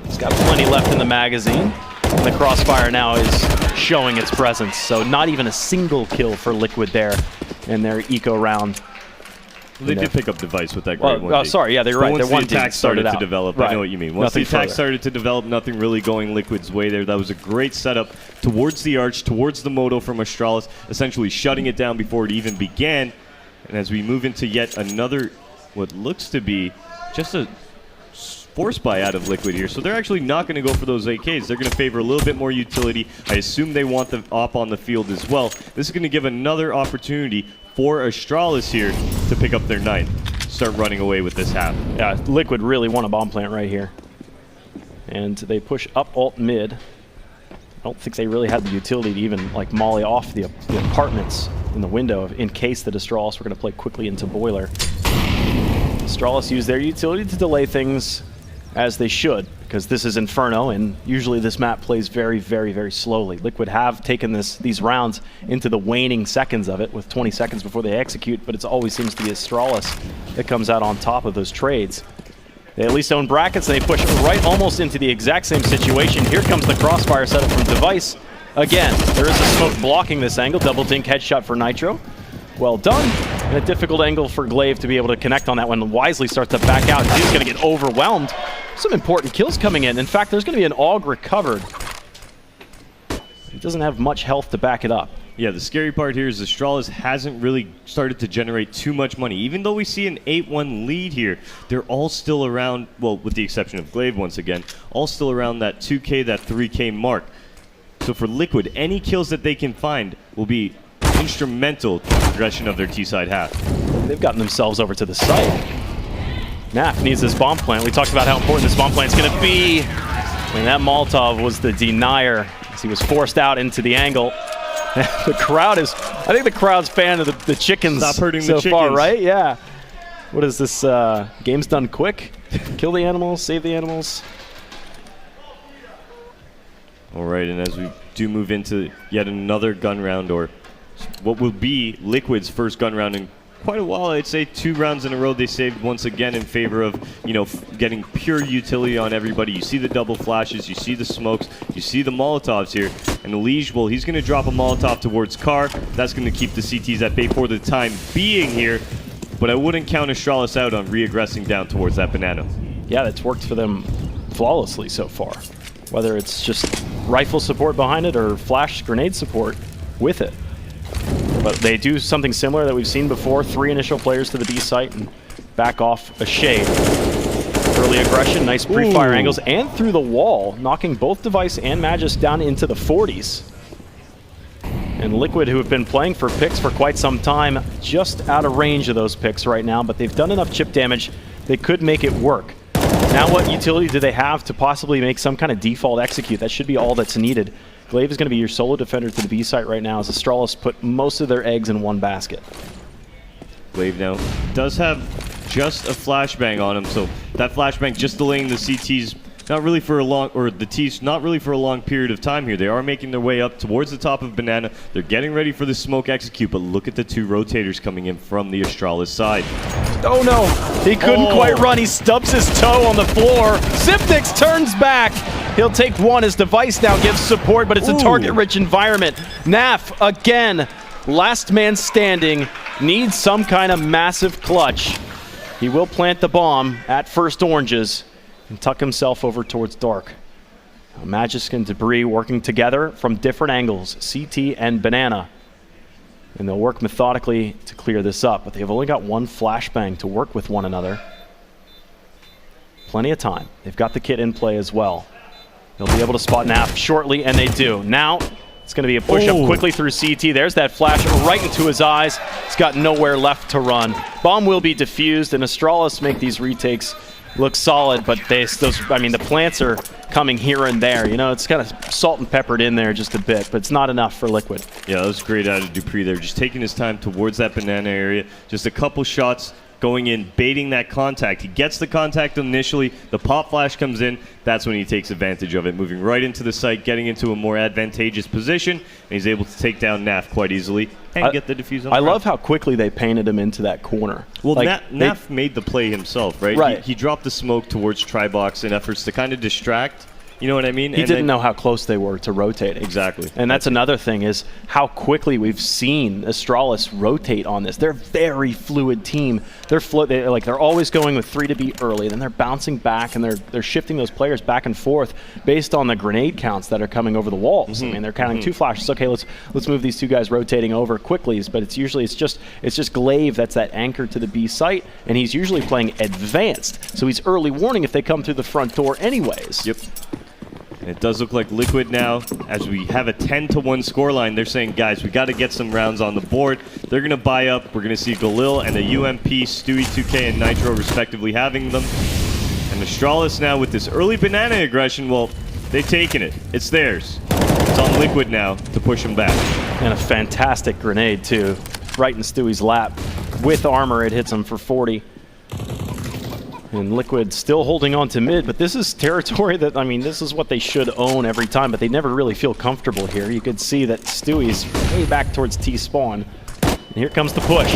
He's got plenty left in the magazine. And the crossfire now is showing its presence. So not even a single kill for Liquid there in their eco round. They did pick up device with that great 1 Oh, sorry, yeah, they're right. Once their the attack started to develop, right. I know what you mean. Once the attack started to develop, nothing really going Liquid's way there. That was a great setup towards the arch, towards the moto from Astralis, essentially shutting it down before it even began. And as we move into yet another, what looks to be just a force buy out of Liquid here. So they're actually not going to go for those AKs. They're going to favor a little bit more utility. I assume they want the op on the field as well. This is going to give another opportunity for Astralis here to pick up their 9th. Start running away with this half. Yeah, Liquid really want a bomb plant right here. And they push up alt mid. I don't think they really had the utility to even like molly off the apartments in the window in case the Astralis were going to play quickly into boiler. Astralis used their utility to delay things as they should, because this is Inferno, and usually this map plays very, very, very slowly. Liquid have taken these rounds into the waning seconds of it, with 20 seconds before they execute, but it always seems to be Astralis that comes out on top of those trades. They at least own brackets, and they push right almost into the exact same situation. Here comes the crossfire setup from Device. Again, there is a smoke blocking this angle. Double dink headshot for Nitro. Well done. And a difficult angle for Glaive to be able to connect on that one. Wisely starts to back out. He's going to get overwhelmed. Some important kills coming in. In fact, there's going to be an AUG recovered. He doesn't have much health to back it up. Yeah, the scary part here is Astralis hasn't really started to generate too much money. Even though we see an 8-1 lead here, they're all still around, well, with the exception of Glaive once again, all still around that 2K, that 3K mark. So for Liquid, any kills that they can find will be instrumental to the progression of their T-side half. They've gotten themselves over to the site. Naf needs this bomb plant. We talked about how important this bomb plant is going to be. I mean, that Molotov was the denier as he was forced out into the angle. The crowd is, I think the crowd's fan of the chickens Stop hurting so the chickens. far, right? Yeah. What is this? Game's done quick? Kill the animals, save the animals. All right, and as we do move into yet another gun round, or what will be Liquid's first gun round in quite a while, I'd say 2 rounds in a row they saved once again in favor of, you know, getting pure utility on everybody. You see the double flashes, you see the smokes, you see the Molotovs here, and Liege, well, he's going to drop a Molotov towards Car. That's going to keep the CTs at bay for the time being here, but I wouldn't count Astralis out on re-aggressing down towards that banana. Yeah, that's worked for them flawlessly so far. Whether it's just rifle support behind it or flash grenade support with it. But they do something similar that we've seen before. 3 initial players to the B site and back off a shade. Early aggression, nice pre-fire angles, and through the wall, knocking both Device and Magisk down into the 40s. And Liquid, who have been playing for picks for quite some time, just out of range of those picks right now, but they've done enough chip damage, they could make it work. Now what utility do they have to possibly make some kind of default execute? That should be all that's needed. Glaive is going to be your solo defender to the B site right now as Astralis put most of their eggs in one basket. Glaive now does have just a flashbang on him, so that flashbang just delaying the CTs not really for a long, or the T's not really for a long period of time here. They are making their way up towards the top of Banana. They're getting ready for the smoke execute, but look at the 2 rotators coming in from the Astralis side. Oh no, he couldn't quite run. He stubs his toe on the floor. Zipnix turns back. He'll take 1 as Device now gives support, but it's a target-rich environment. Naf, again, last man standing, needs some kind of massive clutch. He will plant the bomb at first oranges and tuck himself over towards dark. Magisk and Debris working together from different angles, CT and Banana. And they'll work methodically to clear this up, but they've only got 1 flashbang to work with one another. Plenty of time. They've got the kit in play as well. They'll be able to spot Naf shortly, and they do. Now, it's going to be a push-up quickly through CT. There's that flash right into his eyes. He's got nowhere left to run. Bomb will be defused, and Astralis make these retakes look solid, but the plants are coming here and there. You know, it's kind of salt and peppered in there just a bit, but it's not enough for Liquid. Yeah, that was great out of Dupree there. Just taking his time towards that banana area. Just a couple shots going in, baiting that contact. He gets the contact initially. The pop flash comes in. That's when he takes advantage of it, moving right into the site, getting into a more advantageous position, and he's able to take down Naf quite easily and get the defuse on the I love how quickly they painted him into that corner. Well, like, Naf made the play himself, right? Right. He dropped the smoke towards Tribox in efforts to kind of distract. You know what I mean? He didn't know how close they were to rotating. Exactly. And that's another thing is how quickly we've seen Astralis rotate on this. They're a very fluid team. They're always going with 3 to B early, then they're bouncing back and they're shifting those players back and forth based on the grenade counts that are coming over the walls. I mean, they're counting 2 flashes. Okay, let's move these 2 guys rotating over quickly, but it's just Glaive that's that anchor to the B site, and he's usually playing advanced. So he's early warning if they come through the front door anyways. Yep. It does look like Liquid now, as we have a 10-1 scoreline. They're saying, guys, we got to get some rounds on the board. They're going to buy up. We're going to see Galil and the UMP, Stewie 2K, and Nitro respectively having them. And Astralis now with this early banana aggression, well, they've taken it. It's theirs. It's on Liquid now to push them back. And a fantastic grenade, too. Right in Stewie's lap. With armor, it hits him for 40. And Liquid still holding on to mid, but this is territory that, I mean, this is what they should own every time, but they never really feel comfortable here. You could see that Stewie's way back towards T-spawn. And here comes the push.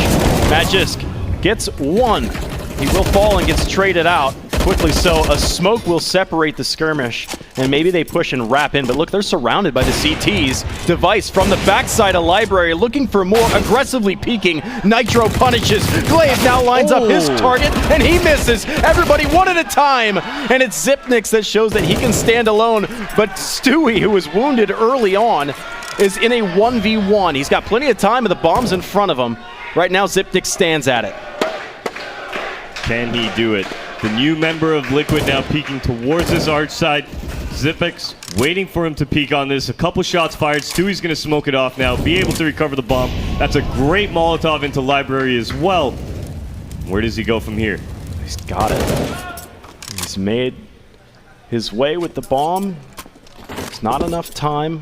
Magisk gets 1. He will fall and gets traded out. Quickly so, a smoke will separate the skirmish, and maybe they push and wrap in, but look, they're surrounded by the CTs. Device from the backside of Library looking for more, aggressively peeking. Nitro punishes. Glaive now lines up his target, and he misses. Everybody one at a time, and it's Zipnix that shows that he can stand alone, but Stewie, who was wounded early on, is in a 1v1. He's got plenty of time, and the bomb's in front of him. Right now, Zipnix stands at it. Can he do it? The new member of Liquid now peeking towards his arch side. Zipnix waiting for him to peek on this. A couple shots fired. Stewie's going to smoke it off now, be able to recover the bomb. That's a great Molotov into library as well. Where does he go from here? He's got it. He's made his way with the bomb. It's not enough time.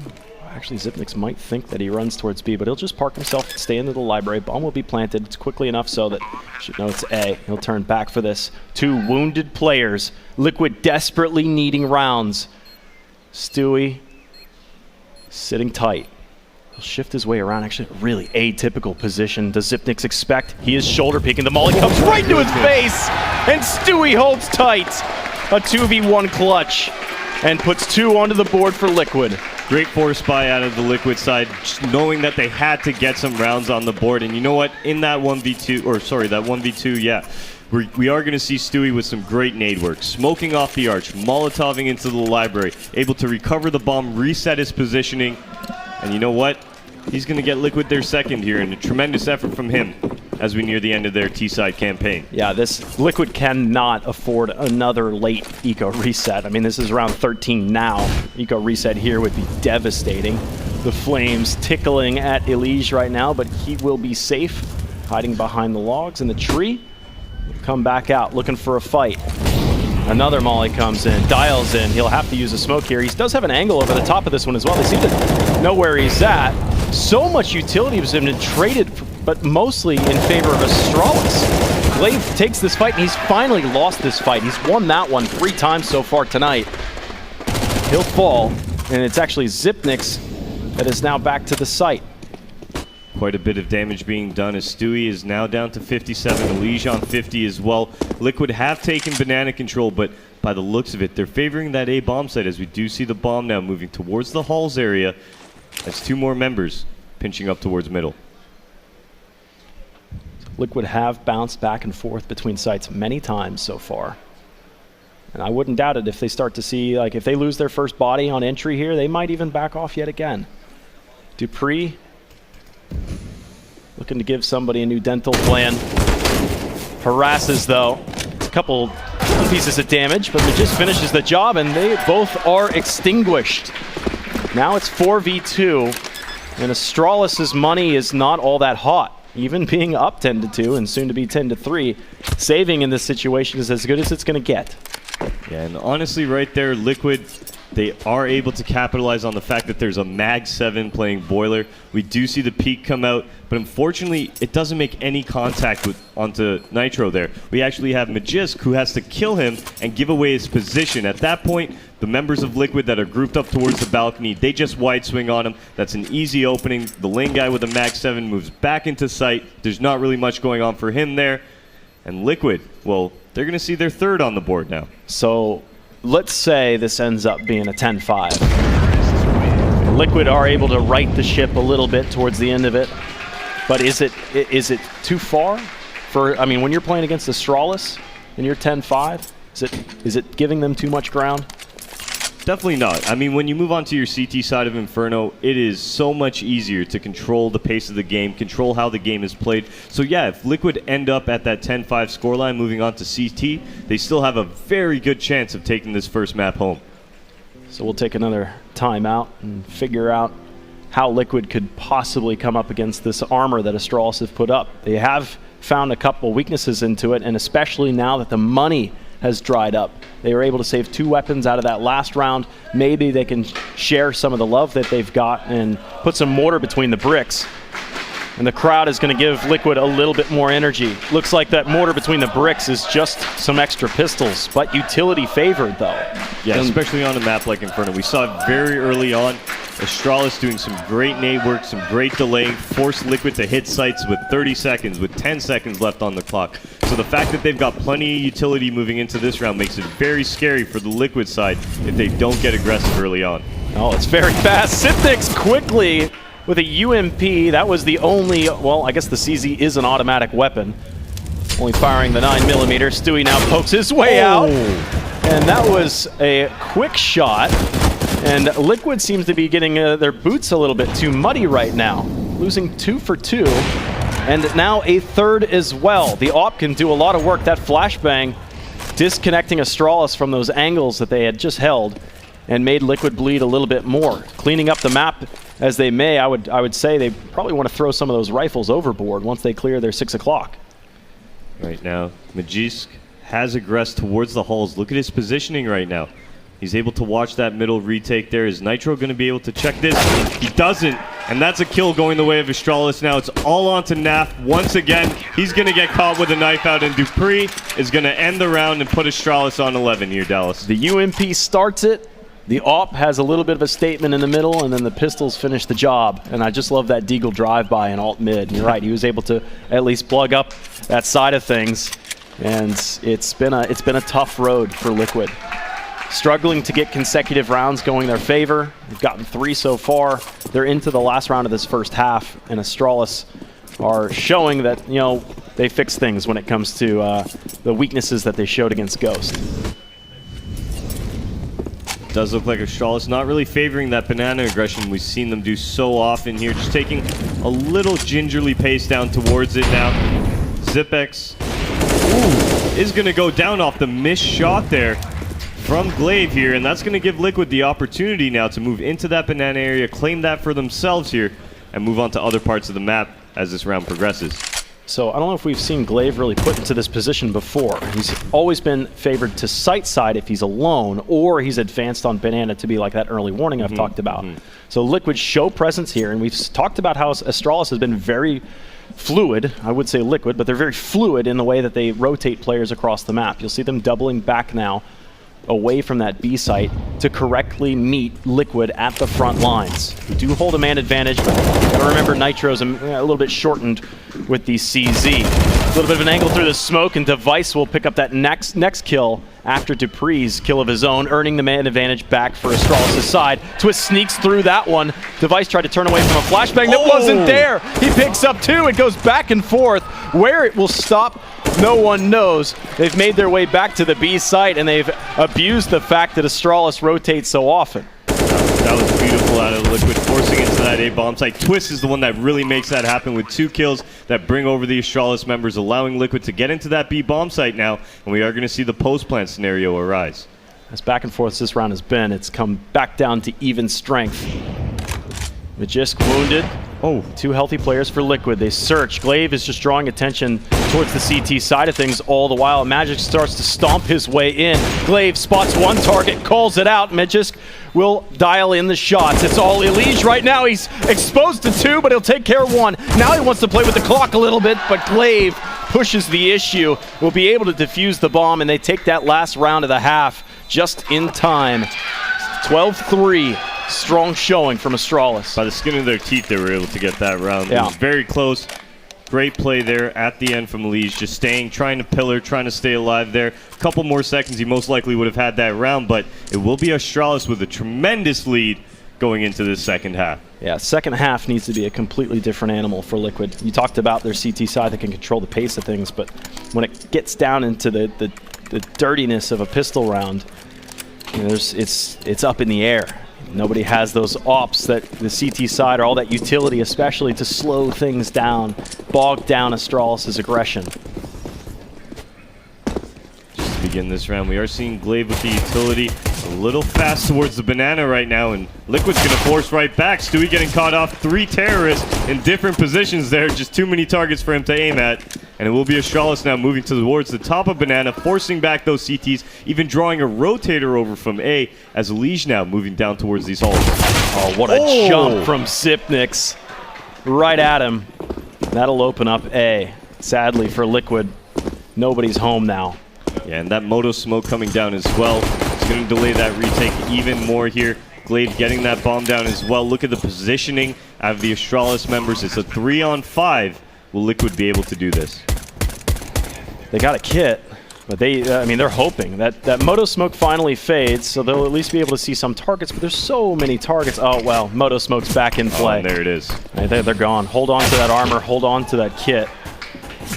Actually, Zipnix might think that he runs towards B, but he'll just park himself, stay into the library. Bomb will be planted. It's quickly enough so that you should know it's A. He'll turn back for this. 2 wounded players. Liquid desperately needing rounds. Stewie sitting tight. He'll shift his way around. Actually, a really atypical position. Does Zipnix expect? He is shoulder peeking. The molly comes right into his face, and Stewie holds tight. A 2v1 clutch, and puts 2 onto the board for Liquid. Great force buy out of the Liquid side, just knowing that they had to get some rounds on the board. And you know what? In that 1v2, or sorry, that 1v2, yeah, we are going to see Stewie with some great nade work. Smoking off the arch, Molotoving into the library, able to recover the bomb, reset his positioning. And you know what? He's going to get Liquid their second here, and a tremendous effort from him as we near the end of their T-side campaign. Yeah, this Liquid cannot afford another late eco reset. I mean, this is round 13 now. Eco reset here would be devastating. The flames tickling at Elige right now, but he will be safe, hiding behind the logs in the tree. Come back out, looking for a fight. Another molly comes in, dials in. He'll have to use a smoke here. He does have an angle over the top of this one as well. They seem to know where he's at. So much utility has been traded, but mostly in favor of Astralis. Glaive takes this fight, and he's finally lost this fight. He's won that one 3 times so far tonight. He'll fall, and it's actually Zipnix that is now back to the site. Quite a bit of damage being done as Stewie is now down to 57, Elige on 50 as well. Liquid have taken banana control, but by the looks of it, they're favoring that A bomb site as we do see the bomb now moving towards the halls area as 2 more members pinching up towards middle. Liquid have bounced back and forth between sites many times so far. And I wouldn't doubt it if they start to see, like, if they lose their first body on entry here, they might even back off yet again. Dupree looking to give somebody a new dental plan. Harasses, though. A couple pieces of damage, but it just finishes the job, and they both are extinguished. Now it's 4v2, and Astralis' money is not all that hot. Even being up 10-2 and soon to be 10-3, saving in this situation is as good as it's going to get. Yeah, and honestly, right there, Liquid, they are able to capitalize on the fact that there's a Mag 7 playing Boiler. We do see the peak come out, but unfortunately, it doesn't make any contact onto Nitro there. We actually have Magisk, who has to kill him and give away his position. At that point, the members of Liquid that are grouped up towards the balcony, they just wide swing on him. That's an easy opening. The lane guy with the Mag 7 moves back into sight. There's not really much going on for him there. And Liquid, well, they're going to see their third on the board now. So let's say this ends up being a 10-5. Liquid are able to right the ship a little bit towards the end of it. But is it too far? I mean, when you're playing against Astralis and you're 10-5, is it giving them too much ground? Definitely not. I mean, when you move on to your CT side of Inferno, it is so much easier to control the pace of the game, control how the game is played. So yeah, if Liquid end up at that 10-5 scoreline moving on to CT, they still have a very good chance of taking this first map home. So we'll take another timeout and figure out how Liquid could possibly come up against this armor that Astralis have put up. They have found a couple weaknesses into it, and especially now that the money has dried up. They were able to save 2 weapons out of that last round. Maybe they can share some of the love that they've got and put some mortar between the bricks. And the crowd is going to give Liquid a little bit more energy. Looks like that mortar between the bricks is just some extra pistols, but utility favored though. Yeah, especially on a map like Inferno. We saw it very early on. Astralis doing some great nade work, some great delaying, forced Liquid to hit sites with 30 seconds, with 10 seconds left on the clock. So the fact that they've got plenty of utility moving into this round makes it very scary for the Liquid side if they don't get aggressive early on. Oh, it's very fast. Zipnix quickly with a UMP. That was the only, well, I guess the CZ is an automatic weapon. Only firing the 9mm. Stewie now pokes his way out. And that was a quick shot. And Liquid seems to be getting their boots a little bit too muddy right now. Losing 2 for 2. And now a third as well. The AWP can do a lot of work. That flashbang disconnecting Astralis from those angles that they had just held and made Liquid bleed a little bit more. Cleaning up the map as they may, I would say they probably want to throw some of those rifles overboard once they clear their 6 o'clock. Right now, Magisk has aggressed towards the halls. Look at his positioning right now. He's able to watch that middle retake there. Is Nitro going to be able to check this? He doesn't, and that's a kill going the way of Astralis now. It's all on to Naf once again. He's going to get caught with a knife out, and Dupree is going to end the round and put Astralis on 11 here, Dallas. The UMP starts it. The AWP has a little bit of a statement in the middle, and then the pistols finish the job. And I just love that Deagle drive-by in alt mid. And you're right, he was able to at least plug up that side of things. And it's been a tough road for Liquid. Struggling to get consecutive rounds going their favor. They've gotten 3 so far. They're into the last round of this first half, and Astralis are showing that, you know, they fix things when it comes to the weaknesses that they showed against Ghost. Does look like Astralis not really favoring that banana aggression we've seen them do so often here. Just taking a little gingerly pace down towards it now. Zipex is going to go down off the missed shot there from Glaive here, and that's going to give Liquid the opportunity now to move into that banana area, claim that for themselves here, and move on to other parts of the map as this round progresses. So I don't know if we've seen Glaive really put into this position before. He's always been favored to site side if he's alone, or he's advanced on banana to be like that early warning I've talked about. So Liquid show presence here, and we've talked about how Astralis has been very fluid. I would say Liquid, but they're very fluid in the way that they rotate players across the map. You'll see them doubling back now away from that B site to correctly meet Liquid at the front lines. We do hold a man advantage, but gotta remember Nitro's a little bit shortened with the CZ. A little bit of an angle through the smoke, and Device will pick up that next kill after Dupree's kill of his own, earning the man advantage back for Astralis' side. Twist sneaks through that one. Device tried to turn away from a flashbang that wasn't there. He picks up 2. It goes back and forth. Where it will stop, no one knows. They've made their way back to the B site, and they've abused the fact that Astralis rotates so often. That was beautiful out of Liquid, forcing into that A bomb site. Twist is the one that really makes that happen with 2 kills that bring over the Astralis members, allowing Liquid to get into that B bomb site now, and we are going to see the post-plant scenario arise. As back and forth this round has been, it's come back down to even strength. Magisk wounded. 2 healthy players for Liquid. They search. Glaive is just drawing attention towards the CT side of things all the while. Magisk starts to stomp his way in. Glaive spots 1 target, calls it out. Magisk will dial in the shots. It's all Elige right now. He's exposed to 2, but he'll take care of 1. Now he wants to play with the clock a little bit, but Glaive pushes the issue. Will be able to defuse the bomb, and they take that last round of the half just in time. 12-3. Strong showing from Astralis. By the skin of their teeth, they were able to get that round. It was very close. Great play there at the end from Elige, just staying, trying to pillar, trying to stay alive there. A couple more seconds, he most likely would have had that round, but it will be Astralis with a tremendous lead going into this second half. Yeah, second half needs to be a completely different animal for Liquid. You talked about their CT side that can control the pace of things, but when it gets down into the dirtiness of a pistol round, you know, it's up in the air. Nobody has those ops that the CT side or all that utility, especially to slow things down, bog down Astralis' aggression. Just to begin this round, we are seeing Glaive with the utility a little fast towards the banana right now, and Liquid's going to force right back. Stewie getting caught off 3 terrorists in different positions there, just too many targets for him to aim at. And it will be Astralis now moving towards the top of banana, forcing back those CTs, even drawing a rotator over from A, as Elige now moving down towards these halls. Oh, what a jump from Zipnix. Right at him. That'll open up A. Sadly for Liquid, nobody's home now. Yeah, and that Moto smoke coming down as well. It's going to delay that retake even more here. Glaive getting that bomb down as well. Look at the positioning of the Astralis members. It's a 3-on-5. Will Liquid be able to do this? They got a kit, but they're hoping that Moto smoke finally fades, so they'll at least be able to see some targets, but there's so many targets. Oh, well, Moto smoke's back in play. Oh, there it is. Right, they're gone. Hold on to that armor, hold on to that kit.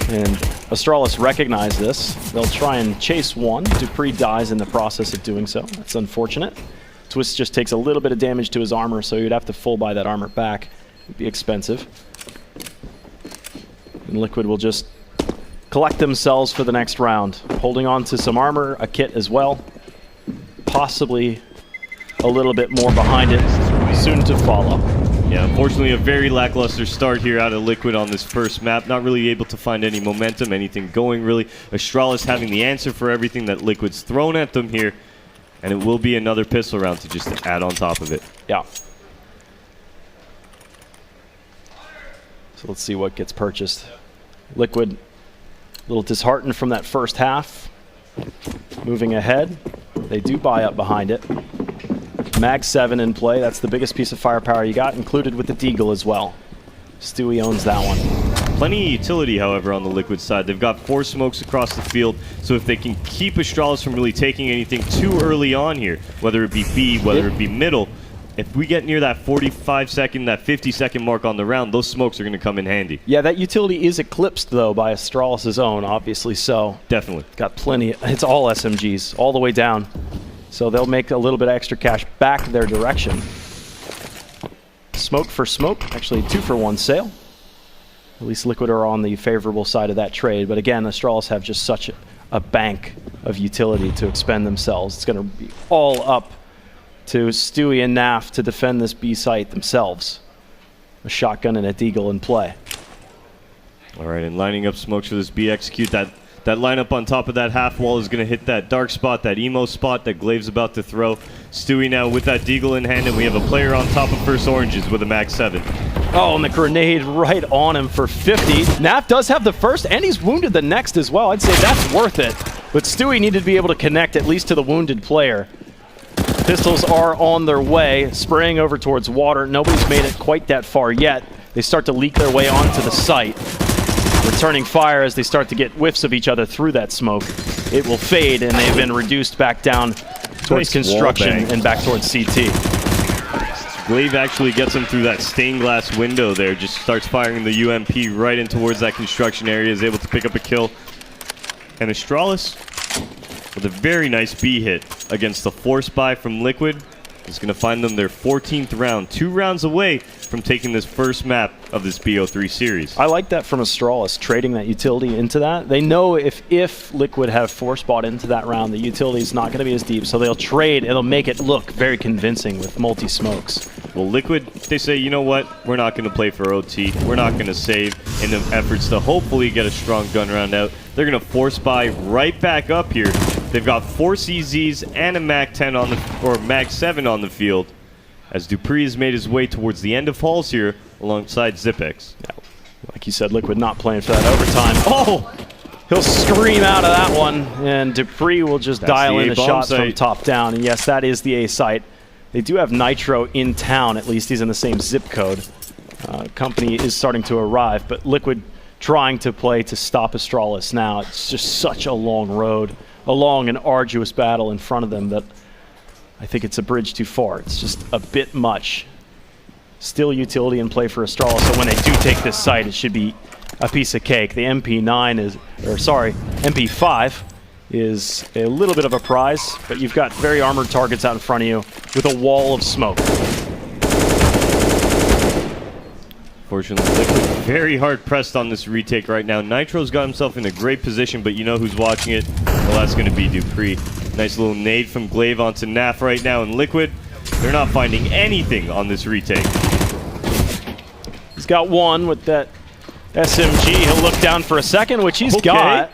And Astralis recognize this. They'll try and chase 1. Dupree dies in the process of doing so. That's unfortunate. Twist just takes a little bit of damage to his armor, so you'd have to full buy that armor back. It'd be expensive. And Liquid will just collect themselves for the next round, holding on to some armor, a kit as well. Possibly a little bit more behind it, soon to follow. Yeah, unfortunately a very lackluster start here out of Liquid on this first map. Not really able to find any momentum, anything going really. Astralis having the answer for everything that Liquid's thrown at them here. And it will be another pistol round to just add on top of it. Yeah. So let's see what gets purchased. Liquid, a little disheartened from that first half. Moving ahead, they do buy up behind it. Mag 7 in play, that's the biggest piece of firepower you got, included with the Deagle as well. Stewie owns that one. Plenty of utility, however, on the Liquid side. They've got 4 smokes across the field, so if they can keep Astralis from really taking anything too early on here, whether it be B, whether it be middle, if we get near that 45-second, that 50-second mark on the round, those smokes are going to come in handy. Yeah, that utility is eclipsed, though, by Astralis' own, obviously so. Definitely. Got plenty. It's all SMGs, all the way down. So they'll make a little bit of extra cash back their direction. Smoke for smoke, actually 2-for-1 sale. At least Liquid are on the favorable side of that trade. But again, Astralis have just such a bank of utility to expend themselves. It's going to be all up to Stewie and Naf to defend this B site themselves. A shotgun and a Deagle in play. All right, and lining up smokes for this B execute. That lineup on top of that half wall is going to hit that dark spot, that emo spot that Glaive's about to throw. Stewie now with that Deagle in hand, and we have a player on top of First Oranges with a Mag 7. Oh, and the grenade right on him for 50. Naf does have the first, and he's wounded the next as well. I'd say that's worth it. But Stewie needed to be able to connect at least to the wounded player. Pistols are on their way, spraying over towards water. Nobody's made it quite that far yet. They start to leak their way onto the site. Returning fire as they start to get whiffs of each other through that smoke. It will fade, and they've been reduced back down towards construction and back towards CT. Glaive actually gets him through that stained glass window there, just starts firing the UMP right in towards that construction area, is able to pick up a kill. And Astralis, with a very nice B hit against the force buy from Liquid, is going to find them their 14th round, 2 rounds away from taking this first map of this BO3 series. I like that from Astralis, trading that utility into that. They know if Liquid have force bought into that round, the utility is not going to be as deep, so they'll trade, and they'll make it look very convincing with multi-smokes. Well, Liquid, they say, you know what, we're not going to play for OT, we're not going to save in the efforts to hopefully get a strong gun round out. They're going to force buy right back up here. They've got 4 CZs and a Mag 10 on the, or Mag 7 on the field, as Dupree has made his way towards the end of halls here alongside Zipex. Yeah, like you said, Liquid not playing for that overtime. Oh! He'll scream out of that one, and Dupree will just dial in a shot from top down. And yes, that is the A site. They do have Nitro in town, at least he's in the same zip code. Company is starting to arrive, but Liquid trying to play to stop Astralis now. It's just such a long road, a long and arduous battle in front of them that I think it's a bridge too far. It's just a bit much. Still utility in play for Astralis, so when they do take this site, it should be a piece of cake. The MP5 is a little bit of a prize, but you've got very armored targets out in front of you with a wall of smoke. Fortunately, Liquid very hard pressed on this retake right now. Nitro's got himself in a great position, but you know who's watching it? Well, that's going to be Dupree. Nice little nade from Glaive onto Naf right now, and Liquid, they're not finding anything on this retake. He's got one with that SMG. He'll look down for a second, which he's got.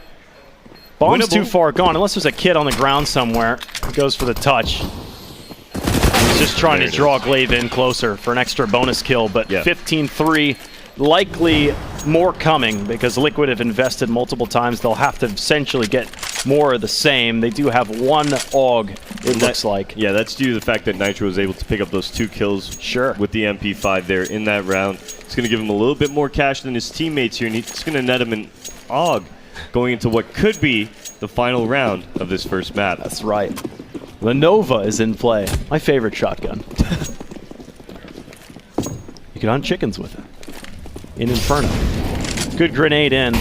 Bomb's Winnable. too far gone, unless there's a kid on the ground somewhere. He goes for the touch. He's just trying to draw Glaive in closer for an extra bonus kill, but 15-3, likely more coming because Liquid have invested multiple times. They'll have to essentially get more of the same. They do have 1 AUG, it looks like. Yeah, that's due to the fact that Nitro was able to pick up those 2 kills with the MP5 there in that round. It's going to give him a little bit more cash than his teammates here, and it's going to net him an AUG going into what could be the final round of this first map. That's right. The Nova is in play. My favorite shotgun. You can hunt chickens with it. In Inferno. Good grenade in.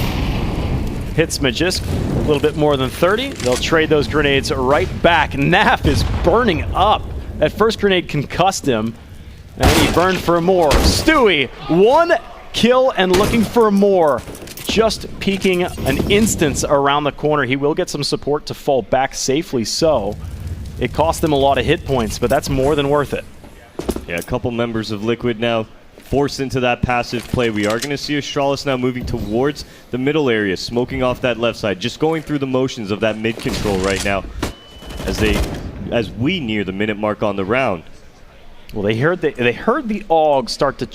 Hits Magisk a little bit more than 30. They'll trade those grenades right back. Naf is burning up That first grenade concussed him, and he burned for more. Stewie, 1 kill and looking for more. Just peeking an instance around the corner. He will get some support to fall back safely, so it cost him a lot of hit points, but that's more than worth it. Yeah, a couple members of Liquid now forced into that passive play. We are going to see Astralis now moving towards the middle area, smoking off that left side, just going through the motions of that mid control right now as we near the minute mark on the round. Well, they heard the AUG start to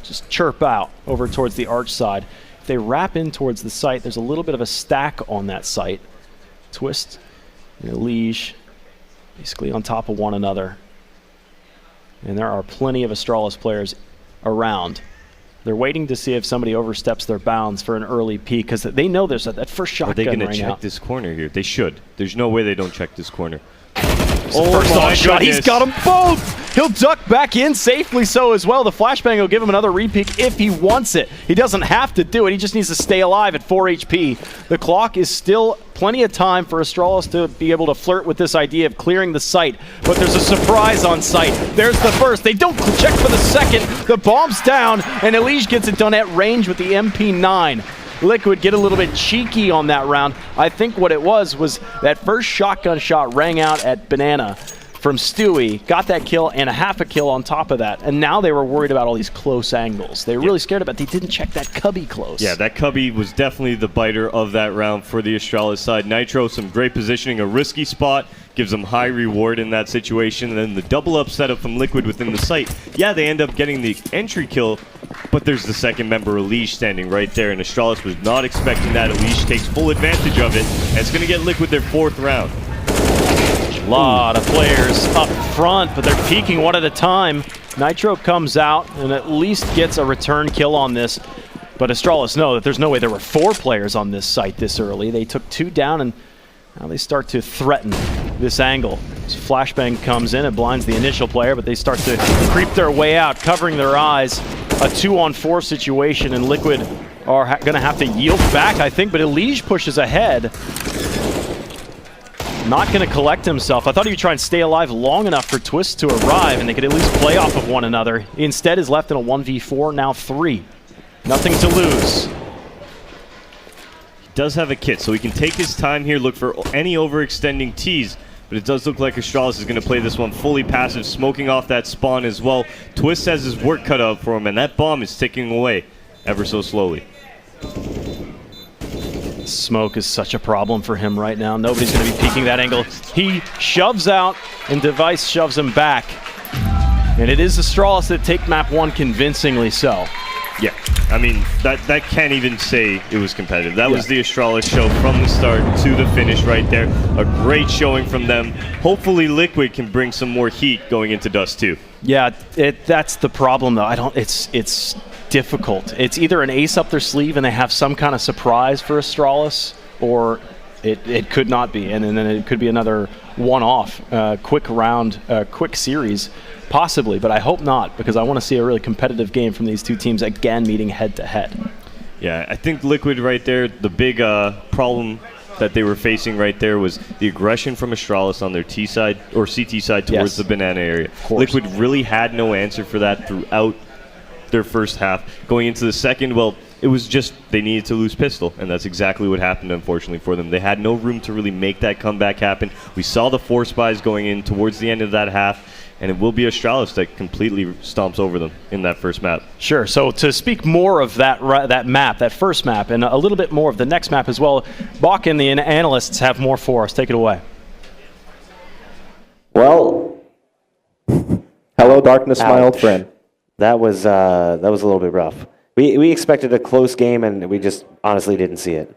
just chirp out over towards the arch side. If they wrap in towards the site, there's a little bit of a stack on that site. Twist and Liege basically on top of one another. And there are plenty of Astralis players around. They're waiting to see if somebody oversteps their bounds for an early peek, because they know there's that first shotgun right now. Are they going to check this corner here? They should. There's no way they don't check this corner. First my shot, he's got them both! He'll duck back in safely so as well. The flashbang will give him another repeat if he wants it. He doesn't have to do it, he just needs to stay alive at 4 HP. The clock is still plenty of time for Astralis to be able to flirt with this idea of clearing the site, but there's a surprise on site. There's the first, they don't check for the second, the bomb's down, and Elige gets it done at range with the MP9. Liquid get a little bit cheeky on that round. I think what it was that first shotgun shot rang out at Banana from Stewie, got that kill and a half a kill on top of that, and now they were worried about all these close angles. They were really scared about it. They didn't check that cubby close. Yeah, that cubby was definitely the biter of that round for the Astralis side. Nitro, some great positioning, a risky spot, gives them high reward in that situation, and then the double up setup from Liquid within the site. Yeah, they end up getting the entry kill, but there's the second member, Elige, standing right there, and Astralis was not expecting that. Elige takes full advantage of it, and it's going to get Liquid their 4th round. A lot of players up front, but they're peeking one at a time. Nitro comes out and at least gets a return kill on this, but Astralis know that there's no way there were 4 players on this site this early. They took 2 down, and now they start to threaten this angle. So flashbang comes in, it blinds the initial player, but they start to creep their way out, covering their eyes. A 2-on-4 situation, and Liquid are going to have to yield back, I think, but Elige pushes ahead. Not going to collect himself. I thought he would try and stay alive long enough for Twist to arrive, and they could at least play off of one another. He instead is left in a 1v4, now 3. Nothing to lose. He does have a kit, so he can take his time here, look for any overextending tees. But it does look like Astralis is going to play this one fully passive, smoking off that spawn as well. Twist has his work cut out for him, and that bomb is ticking away ever so slowly. Smoke is such a problem for him right now. Nobody's going to be peeking that angle. He shoves out, and Device shoves him back. And it is Astralis that take map 1 convincingly so. Yeah, I mean, that can't even say it was competitive. That was the Astralis show from the start to the finish right there. A great showing from them. Hopefully Liquid can bring some more heat going into Dust 2. Yeah, that's the problem though. It's difficult. It's either an ace up their sleeve and they have some kind of surprise for Astralis, or it could not be, and then it could be another one-off, quick round, quick series, possibly, but I hope not, because I want to see a really competitive game from these two teams again meeting head-to-head. Yeah, I think Liquid right there, the big problem that they were facing right there was the aggression from Astralis on their T side or CT side towards the banana area. Liquid really had no answer for that throughout their first half. Going into the second, well, it was just they needed to lose pistol, and that's exactly what happened, unfortunately, for them. They had no room to really make that comeback happen. We saw the force buys going in towards the end of that half, and it will be Astralis that completely stomps over them in that first map. Sure. So to speak more of that map, that first map, and a little bit more of the next map as well, Bach and the analysts have more for us. Take it away. Well, hello, darkness, my old friend. That was a little bit rough. We expected a close game, and we just honestly didn't see it.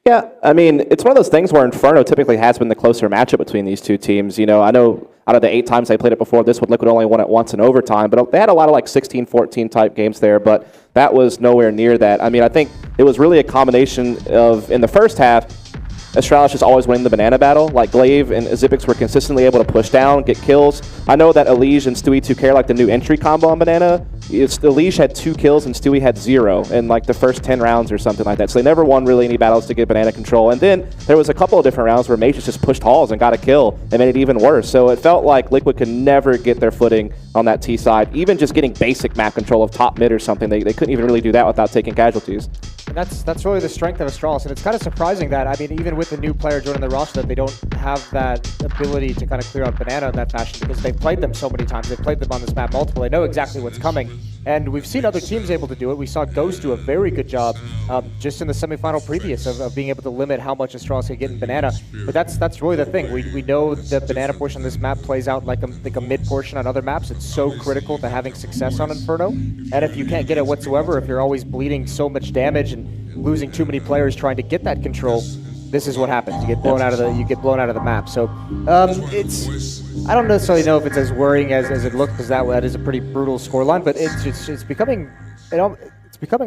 Yeah, I mean, it's one of those things where Inferno typically has been the closer matchup between these two teams. You know, I know out of the 8 times they played it before, this one Liquid only won it once in overtime, but they had a lot of like 16-14 type games there, but that was nowhere near that. I mean, I think it was really a combination of, in the first half, Astralis just always winning the banana battle. Like Glaive and Zipix were consistently able to push down, get kills. I know that Elige and Stewie 2K are like the new entry combo on banana. Elige had 2 kills and Stewie had 0 in like the first 10 rounds or something like that. So they never won really any battles to get banana control. And then there was a couple of different rounds where Mages just pushed halls and got a kill and made it even worse. So it felt like Liquid could never get their footing on that T side. Even just getting basic map control of top mid or something, they couldn't even really do that without taking casualties. And that's really the strength of Astralis, and it's kind of surprising that, I mean, even with the new player joining the roster, that they don't have that ability to kind of clear out banana in that fashion, because they've played them so many times. They've played them on this map multiple. They know exactly what's coming, and we've seen other teams able to do it. We saw Ghost do a very good job just in the semifinal previous of being able to limit how much Astralis can get in banana. But that's really the thing. We know the banana portion of this map plays out like a mid portion on other maps. It's so critical to having success on Inferno, and if you can't get it whatsoever, if you're always bleeding so much damage and losing too many players trying to get that control, this is what happens. You get blown out of the map. So I don't necessarily know if it's as worrying as it looks, because that is a pretty brutal scoreline. But it's becoming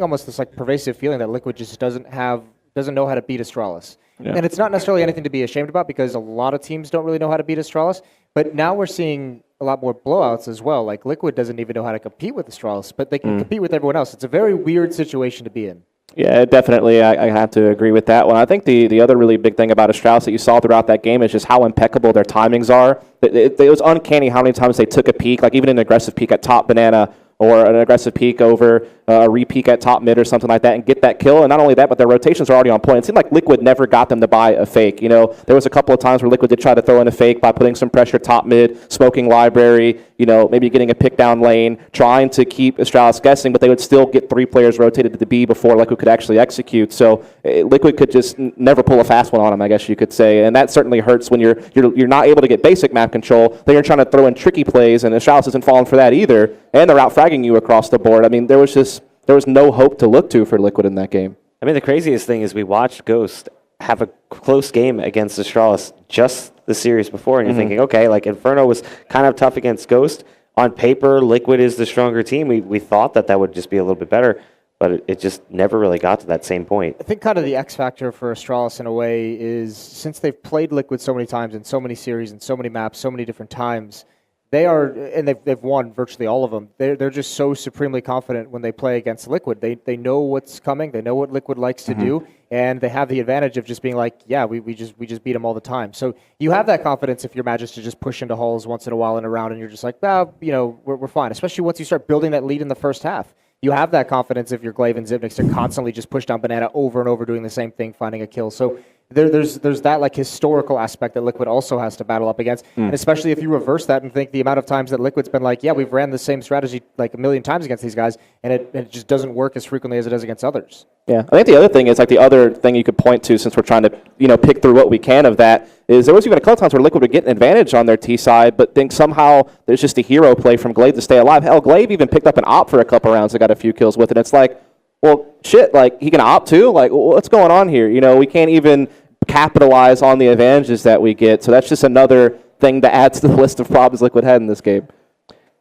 almost this like pervasive feeling that Liquid just doesn't know how to beat Astralis. Yeah. And it's not necessarily anything to be ashamed about, because a lot of teams don't really know how to beat Astralis. But now we're seeing a lot more blowouts as well. Like Liquid doesn't even know how to compete with Astralis, but they can compete with everyone else. It's a very weird situation to be in. Yeah, definitely. I have to agree with that one. I think the other really big thing about Astralis that you saw throughout that game is just how impeccable their timings are. It was uncanny how many times they took a peek, like even an aggressive peek at top banana, or an aggressive peek over a re-peek at top mid or something like that, and get that kill. And not only that, but their rotations are already on point. It seemed like Liquid never got them to buy a fake. You know, there was a couple of times where Liquid did try to throw in a fake by putting some pressure top mid, smoking library, you know, maybe getting a pick down lane, trying to keep Astralis guessing, but they would still get 3 players rotated to the B before Liquid could actually execute. So Liquid could just never pull a fast one on them, I guess you could say. And that certainly hurts when you're not able to get basic map control. Then you're trying to throw in tricky plays, and Astralis isn't falling for that either. And they're out fragging you across the board. I mean, there was no hope to look to for Liquid in that game. I mean, the craziest thing is we watched Ghost have a close game against Astralis just the series before, and you're thinking, okay, like Inferno was kind of tough against Ghost. On paper, Liquid is the stronger team. We thought that would just be a little bit better, but it just never really got to that same point. I think kind of the X factor for Astralis in a way is, since they've played Liquid so many times in so many series and so many maps, so many different times, they've won virtually all of them. They're just so supremely confident when they play against Liquid. They know what's coming. They know what Liquid likes to do, and they have the advantage of just being like, yeah, we just beat them all the time. So you have that confidence if you're Magic to just push into halls once in a while in a round, and you're just like, we're fine. Especially once you start building that lead in the first half. You have that confidence if you're Glaive and Zipnix to constantly just push down banana over and over, doing the same thing, finding a kill. So there's that like historical aspect that Liquid also has to battle up against, and especially if you reverse that and think the amount of times that Liquid's been like, yeah, we've ran the same strategy like a million times against these guys, and it just doesn't work as frequently as it does against others. Yeah, I think the other thing is, like, the other thing you could point to, since we're trying to pick through what we can of that, is there was even a couple times where Liquid would get an advantage on their T side, but then somehow there's just a hero play from Glaive to stay alive. Hell, Glaive even picked up an op for a couple rounds and got a few kills with it. It's like, well, shit, like, he can op too? Like, what's going on here? You know, we can't even capitalize on the advantages that we get. So that's just another thing to add to the list of problems Liquid had in this game.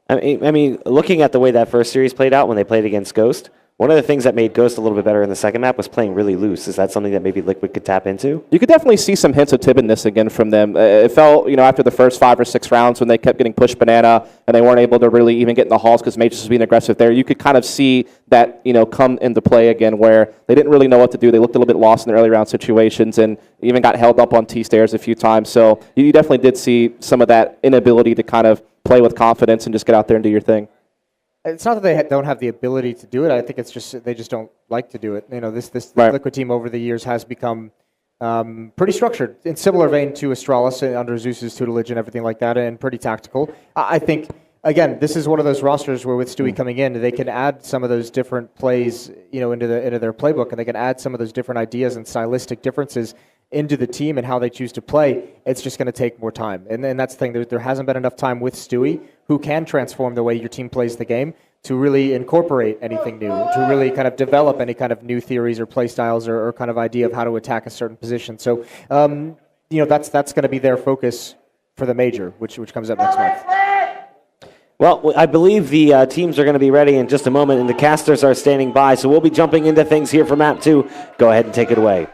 I mean, looking at the way that first series played out when they played against Ghost, one of the things that made Ghost a little bit better in the second map was playing really loose. Is that something that maybe Liquid could tap into? You could definitely see some hints of timidness again from them. It felt, after the first 5 or 6 rounds when they kept getting pushed banana and they weren't able to really even get in the halls because Mages was being aggressive there, you could kind of see that, come into play again, where they didn't really know what to do. They looked a little bit lost in the early round situations and even got held up on T-stairs a few times. So you definitely did see some of that inability to kind of play with confidence and just get out there and do your thing. It's not that they don't have the ability to do it. I think it's just they just don't like to do it. This right. Liquid team over the years has become pretty structured, in similar vein to Astralis under Zeus's tutelage and everything like that, and pretty tactical. I think, again, this is one of those rosters where with Stewie coming in, they can add some of those different plays, into their playbook, and they can add some of those different ideas and stylistic differences into the team and how they choose to play. It's just going to take more time. And that's the thing. There hasn't been enough time with Stewie, who can transform the way your team plays the game, to really incorporate anything new, to really kind of develop any kind of new theories or play styles or kind of idea of how to attack a certain position. So, that's going to be their focus for the major, which comes up next month. Well, I believe the teams are going to be ready in just a moment, and the casters are standing by, so we'll be jumping into things here for Map 2. Go ahead and take it away.